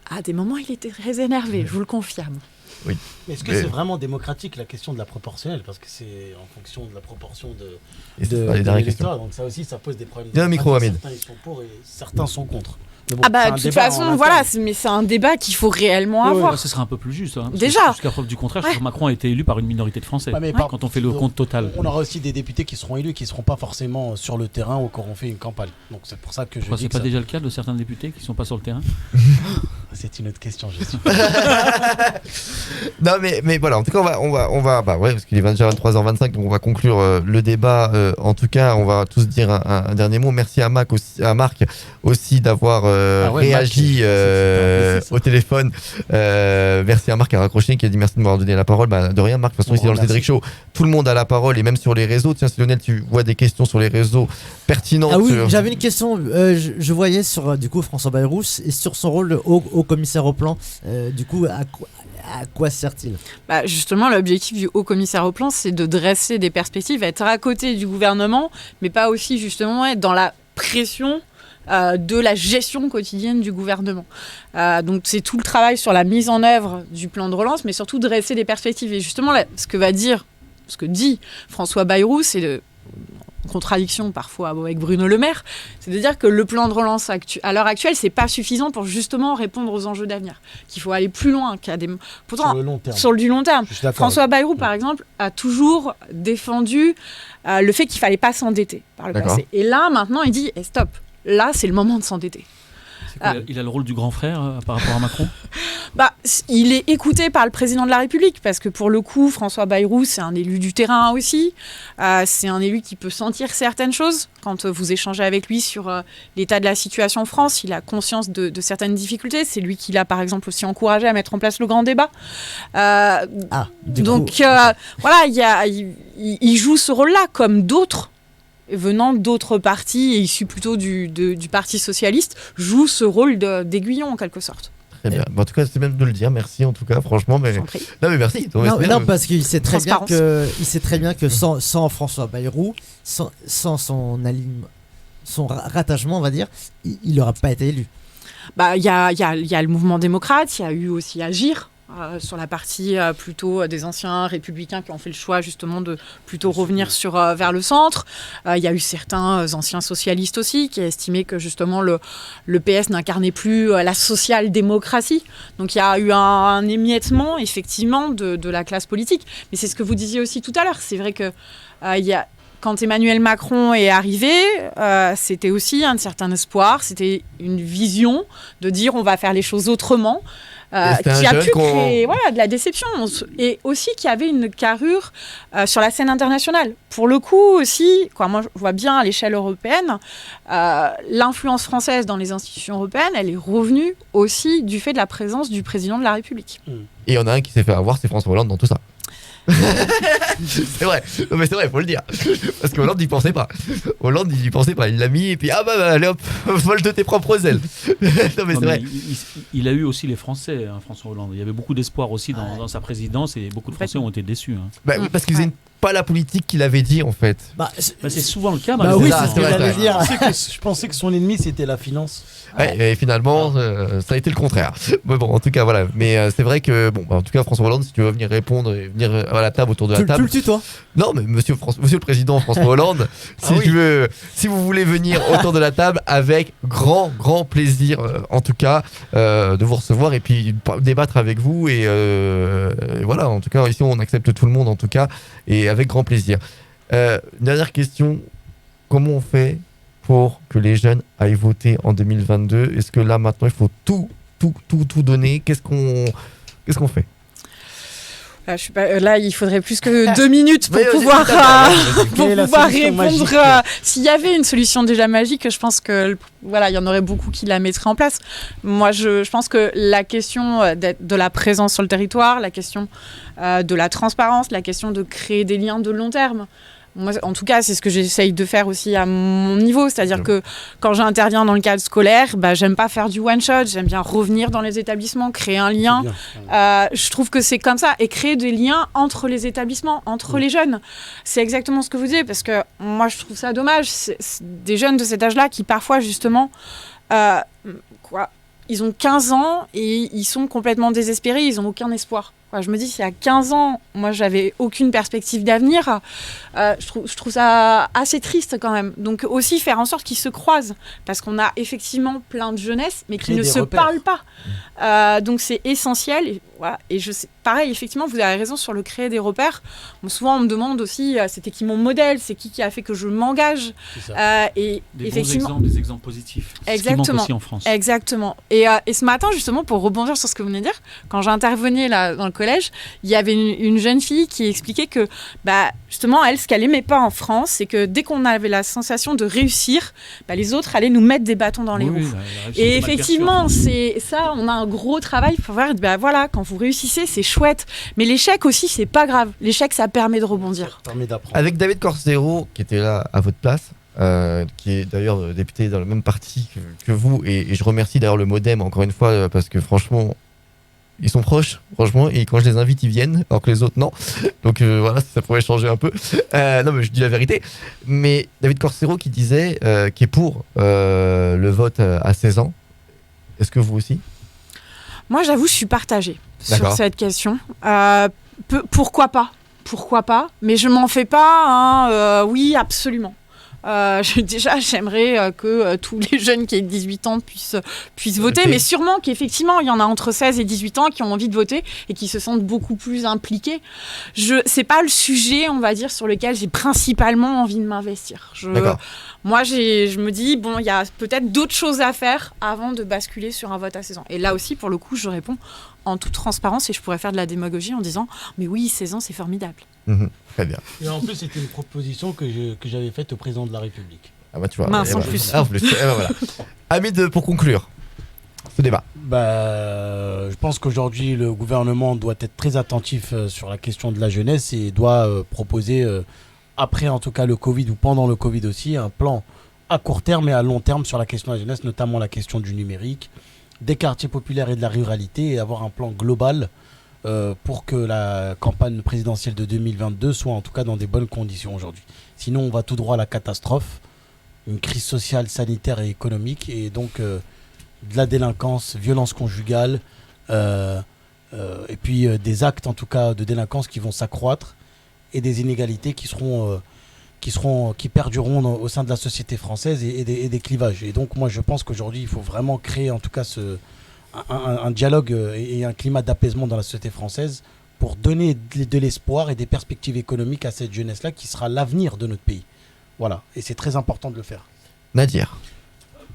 À des moments, il était très énervé, je vous le confirme. Oui. Mais est-ce que c'est vraiment démocratique la question de la proportionnelle? Parce que c'est en fonction de la proportion de l'électorat. Donc ça aussi, ça pose des problèmes. Bien un micro, Amine. Certains ils sont pour et certains sont contre. De toute façon, voilà, mais c'est un débat qu'il faut réellement avoir. Ce serait un peu plus juste. Déjà. Jusqu'à preuve du contraire, je crois que Macron a été élu par une minorité de Français. Quand on fait le compte total. On aura aussi des députés qui seront élus, qui ne seront pas forcément sur le terrain ou qui auront fait une campagne. Donc c'est pour ça que je dis. C'est pas déjà le cas de certains députés qui ne sont pas sur le terrain? C'est une autre question, je suis. Non, mais voilà, en tout cas, on va parce qu'il est déjà 23h25, donc on va conclure le débat. En tout cas, on va tous dire un dernier mot. Merci à Marc aussi d'avoir réagi au téléphone. Merci à Marc qui a raccroché, qui a dit merci de m'avoir donné la parole. De rien, Marc, de toute façon, ici dans le Cédric Show, tout le monde a la parole et même sur les réseaux. Tiens, si Lionel, tu vois des questions sur les réseaux pertinentes. Ah oui, j'avais une question. Je voyais sur du coup François Bayrou et sur son rôle au commissaire au plan. Du coup, à quoi sert-il? Justement, l'objectif du haut commissaire au plan, c'est de dresser des perspectives, être à côté du gouvernement, mais pas aussi justement être dans la pression de la gestion quotidienne du gouvernement. Donc c'est tout le travail sur la mise en œuvre du plan de relance, mais surtout dresser des perspectives. Et justement, ce que dit François Bayrou, c'est contradiction parfois avec Bruno Le Maire, c'est de dire que le plan de relance à l'heure actuelle, c'est pas suffisant pour justement répondre aux enjeux d'avenir, qu'il faut aller plus loin, pourtant sur du long terme. François Bayrou, par exemple, a toujours défendu le fait qu'il fallait pas s'endetter par le passé. Et là, maintenant, il dit stop. Là, c'est le moment de s'endetter. Il a le rôle du grand frère par rapport à Macron? Il est écouté par le président de la République parce que pour le coup, François Bayrou, c'est un élu du terrain aussi. C'est un élu qui peut sentir certaines choses. Quand vous échangez avec lui sur l'état de la situation en France, il a conscience de certaines difficultés. C'est lui qui l'a par exemple aussi encouragé à mettre en place le grand débat. Il joue ce rôle-là comme d'autres venant d'autres partis et issus plutôt du Parti Socialiste, joue ce rôle d'aiguillon en quelque sorte. Très bien. En tout cas, c'est bien de le dire. Merci en tout cas, franchement. Mais... Non, mais merci. Non, parce qu'il sait très bien que sans François Bayrou, sans son rattachement, on va dire, il n'aura pas été élu. Il y a le mouvement démocrate, il y a eu aussi Agir. Sur la partie plutôt des anciens républicains qui ont fait le choix justement de plutôt revenir vers le centre. Il y a eu certains anciens socialistes aussi qui estimaient que justement le PS n'incarnait plus la social-démocratie. Donc il y a eu un émiettement effectivement de la classe politique. Mais c'est ce que vous disiez aussi tout à l'heure. C'est vrai que quand Emmanuel Macron est arrivé, c'était aussi un certain espoir, c'était une vision de dire on va faire les choses autrement. Qui a pu créer de la déception et aussi qui avait une carrure sur la scène internationale. Pour le coup aussi, moi je vois bien à l'échelle européenne, l'influence française dans les institutions européennes, elle est revenue aussi du fait de la présence du président de la République. Et il y en a un qui s'est fait avoir, c'est François Hollande dans tout ça. C'est vrai, non mais c'est vrai, faut le dire. Parce que Hollande, il pensait pas. Il l'a mis et puis allez hop, vole de tes propres ailes. Non mais c'est vrai. Il a eu aussi les Français, François Hollande. Il y avait beaucoup d'espoir aussi dans sa présidence et beaucoup de Français ont été déçus. Oui, parce qu'ils faisaient pas la politique qu'il avait dit en fait. C'est souvent le cas. Oui, c'est ce que j'allais dire. Je pensais que son ennemi c'était la finance. Et finalement, ça a été le contraire. Mais bon, en tout cas, voilà. Mais c'est vrai que, en tout cas, François Hollande, si tu veux venir répondre et venir à la table autour de la table. Tu le tutoies ? Non, mais monsieur le président François Hollande, si vous voulez venir autour de la table, avec grand plaisir, en tout cas, de vous recevoir et puis débattre avec vous. Et voilà, en tout cas, ici, on accepte tout le monde, en tout cas, et avec grand plaisir. Une dernière question. Comment on fait pour que les jeunes aillent voter en 2022? Est-ce que là, maintenant, il faut tout donner? Qu'est-ce qu'on fait? Là, il faudrait plus que 2 minutes pour pouvoir répondre. S'il y avait une solution déjà magique, je pense que il y en aurait beaucoup qui la mettraient en place. Moi, je pense que la question de la présence sur le territoire, la question de la transparence, la question de créer des liens de long terme. Moi, en tout cas, c'est ce que j'essaye de faire aussi à mon niveau. C'est-à-dire que quand j'interviens dans le cadre scolaire, j'aime pas faire du one-shot. J'aime bien revenir dans les établissements, créer un lien. Je trouve que c'est comme ça. Et créer des liens entre les établissements, entre les jeunes. C'est exactement ce que vous dites. Parce que moi, je trouve ça dommage. C'est des jeunes de cet âge-là qui, parfois, justement... ils ont 15 ans et ils sont complètement désespérés. Ils n'ont aucun espoir. Je me dis, si à 15 ans, moi, j'avais aucune perspective d'avenir, je trouve ça assez triste quand même. Donc aussi faire en sorte qu'ils se croisent, parce qu'on a effectivement plein de jeunesse, mais qui ne se parlent pas. Donc c'est essentiel. Et je sais, pareil, effectivement, vous avez raison sur le créer des repères. Souvent, on me demande aussi, c'était qui mon modèle, c'est qui a fait que je m'engage. Et effectivement, des exemples positifs. Exactement. Ce qui manque aussi en France. Exactement. Et ce matin, justement, pour rebondir sur ce que vous venez de dire, quand j'intervenais là dans le collège, il y avait une jeune fille qui expliquait que, justement, elle, ce qu'elle aimait pas en France, c'est que dès qu'on avait la sensation de réussir, les autres allaient nous mettre des bâtons dans les roues. Et effectivement, c'est ça, on a un gros travail pour voir, voilà, quand vous réussissez, c'est chouette. Mais l'échec aussi, c'est pas grave. L'échec, ça permet de rebondir. Ça permet d'apprendre. Avec David Corsero, qui était là à votre place, qui est d'ailleurs député dans le même parti que vous, et je remercie d'ailleurs le Modem encore une fois, parce que franchement, ils sont proches, franchement, et quand je les invite, ils viennent, alors que les autres, non. Donc voilà, ça pourrait changer un peu. Non, mais je dis la vérité. Mais David Corsero qui disait, qui est pour le vote à 16 ans, est-ce que vous aussi? Moi, j'avoue, je suis partagée sur cette question. Pourquoi pas, mais je m'en fais pas. Oui, absolument. J'aimerais que tous les jeunes qui aient 18 ans puissent voter, mais sûrement qu'effectivement, il y en a entre 16 et 18 ans qui ont envie de voter et qui se sentent beaucoup plus impliqués. C'est pas le sujet, on va dire, sur lequel j'ai principalement envie de m'investir. Moi, je me dis, il y a peut-être d'autres choses à faire avant de basculer sur un vote à 16 ans. Et là aussi, pour le coup, je réponds en toute transparence et je pourrais faire de la démagogie en disant, mais oui, 16 ans, c'est formidable. Très bien. Et en plus, c'était une proposition que j'avais faite au président de la République. Tu vois. Mince, en plus. Voilà. Hamid, pour conclure ce débat. Je pense qu'aujourd'hui, le gouvernement doit être très attentif sur la question de la jeunesse et doit proposer, après en tout cas le Covid ou pendant le Covid aussi, un plan à court terme et à long terme sur la question de la jeunesse, notamment la question du numérique, des quartiers populaires et de la ruralité et avoir un plan global pour que la campagne présidentielle de 2022 soit en tout cas dans des bonnes conditions aujourd'hui. Sinon, on va tout droit à la catastrophe, une crise sociale, sanitaire et économique, et donc de la délinquance, violence conjugale, et puis des actes en tout cas de délinquance qui vont s'accroître et des inégalités qui perdureront au sein de la société française et des clivages. Et donc moi je pense qu'aujourd'hui il faut vraiment créer en tout cas un dialogue et un climat d'apaisement dans la société française pour donner de l'espoir et des perspectives économiques à cette jeunesse-là qui sera l'avenir de notre pays. Voilà, et c'est très important de le faire. Nadir.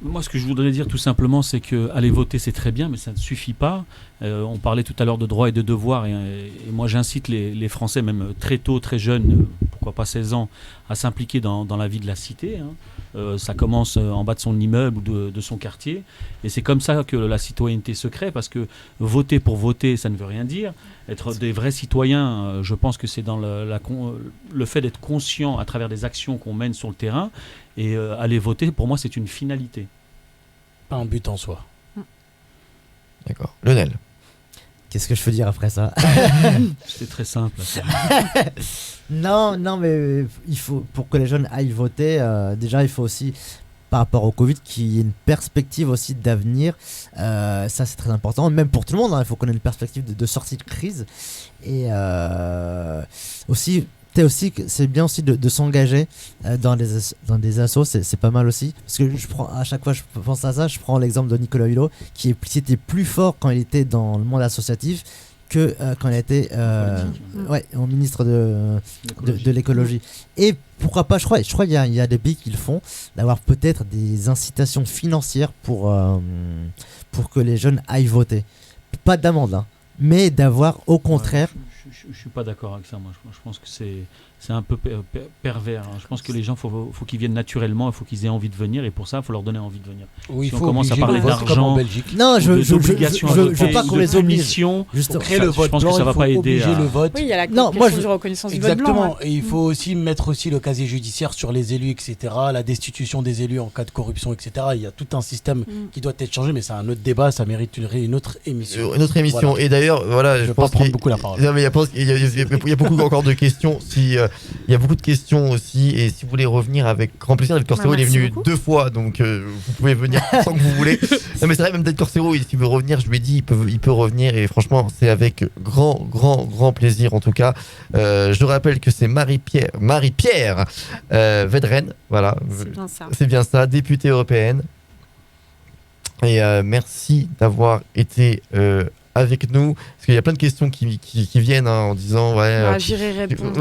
Moi, ce que je voudrais dire tout simplement, c'est que aller voter, c'est très bien, mais ça ne suffit pas. On parlait tout à l'heure de droits et de devoirs, et moi j'incite les Français, même très tôt, très jeunes, pourquoi pas 16 ans, à s'impliquer dans la vie de la cité. Ça commence en bas de son immeuble ou de son quartier, et c'est comme ça que la citoyenneté se crée, parce que voter pour voter, ça ne veut rien dire. Être des vrais citoyens, je pense que c'est dans le fait d'être conscient à travers des actions qu'on mène sur le terrain, et aller voter, pour moi, c'est une finalité. Pas un but en soi. D'accord. Lionel. Qu'est-ce que je peux dire après ça? C'est très simple. Non, mais il faut, pour que les jeunes aillent voter, déjà il faut aussi, par rapport au Covid, qu'il y ait une perspective aussi d'avenir. Ça c'est très important, même pour tout le monde, il faut qu'on ait une perspective de sortie de crise. Et aussi, c'est bien aussi de s'engager dans des assos, c'est pas mal aussi. Parce que à chaque fois je pense à ça, je prends l'exemple de Nicolas Hulot, qui était plus fort quand il était dans le monde associatif que quand il était en ministre de l'écologie. Et pourquoi pas, je crois qu'il y a des pays qui le font, d'avoir peut-être des incitations financières pour que les jeunes aillent voter. Pas d'amende, mais d'avoir au contraire... Je suis pas d'accord avec ça, moi. Je pense que c'est un peu pervers. Je pense que les gens, faut qu'ils viennent naturellement, il faut qu'ils aient envie de venir, et pour ça, il faut leur donner envie de venir. Oui, si on commence à parler d'argent, non, je veux pas qu'on les oblige. Juste créer le vote je pense blanc, que ça va pas aider le vote. Oui, il y a la question de reconnaissance du vote blanc. Exactement, et il faut aussi mettre aussi le casier judiciaire sur les élus, etc., la destitution des élus en cas de corruption, etc. Il y a tout un système qui doit être changé, mais c'est un autre débat, ça mérite une autre émission. Une autre émission, voilà. Et d'ailleurs, voilà, je pense prendre beaucoup la parole. Non, mais il y a beaucoup encore de questions. Il y a beaucoup de questions aussi, et si vous voulez revenir avec grand plaisir, David Corcero il est venu 2 fois, donc vous pouvez venir tant que vous voulez. Non mais c'est vrai, même David Corcero, s'il veut revenir, je lui ai dit, il peut revenir, et franchement c'est avec grand plaisir en tout cas. Je rappelle que c'est Marie-Pierre Vedren, voilà, c'est bien ça, députée européenne, et merci d'avoir été avec nous, parce qu'il y a plein de questions qui viennent en disant j'irai répondre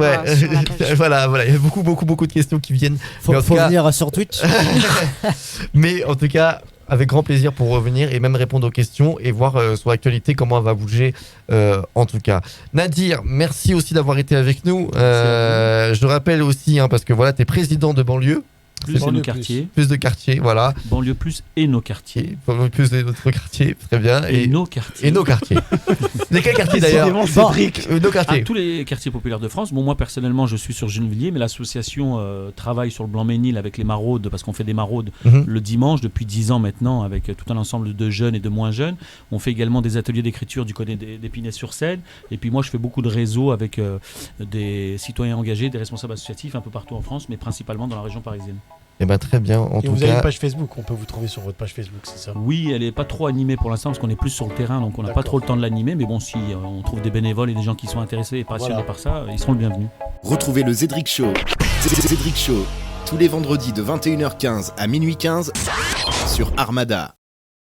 voilà, il y a beaucoup de questions qui viennent. Faut venir sur Twitch. Mais en tout cas, avec grand plaisir pour revenir et même répondre aux questions et voir sur l'actualité comment elle va bouger en tout cas. Nadir, merci aussi d'avoir été avec nous. Je rappelle aussi, parce que voilà, tu es président de banlieue. Plus et nos quartiers. Plus de quartiers, voilà. Banlieue plus et nos quartiers. Plus de notre quartier, très bien. Et nos quartiers. Et nos quartiers. De quel quartier d'ailleurs? Nos quartiers. Tous les quartiers populaires de France. Bon, moi personnellement, je suis sur Gennevilliers, mais l'association travaille sur le Blanc-Ménil avec les maraudes, parce qu'on fait des maraudes le dimanche depuis 10 ans maintenant, avec tout un ensemble de jeunes et de moins jeunes. On fait également des ateliers d'écriture du côté d'Épinay-sur-Seine. Et puis moi, je fais beaucoup de réseaux avec des citoyens engagés, des responsables associatifs un peu partout en France, mais principalement dans la région parisienne. Et très bien. En tout vous cas, avez une page Facebook, on peut vous trouver sur votre page Facebook, c'est ça? Oui, elle n'est pas trop animée pour l'instant parce qu'on est plus sur le terrain, donc on n'a pas trop le temps de l'animer. Mais bon, si on trouve des bénévoles et des gens qui sont intéressés et passionnés par ça, ils seront le bienvenu. Retrouvez le Zedric Show. Zedric Show, tous les vendredis de 21h15 à minuit 15 sur Armada.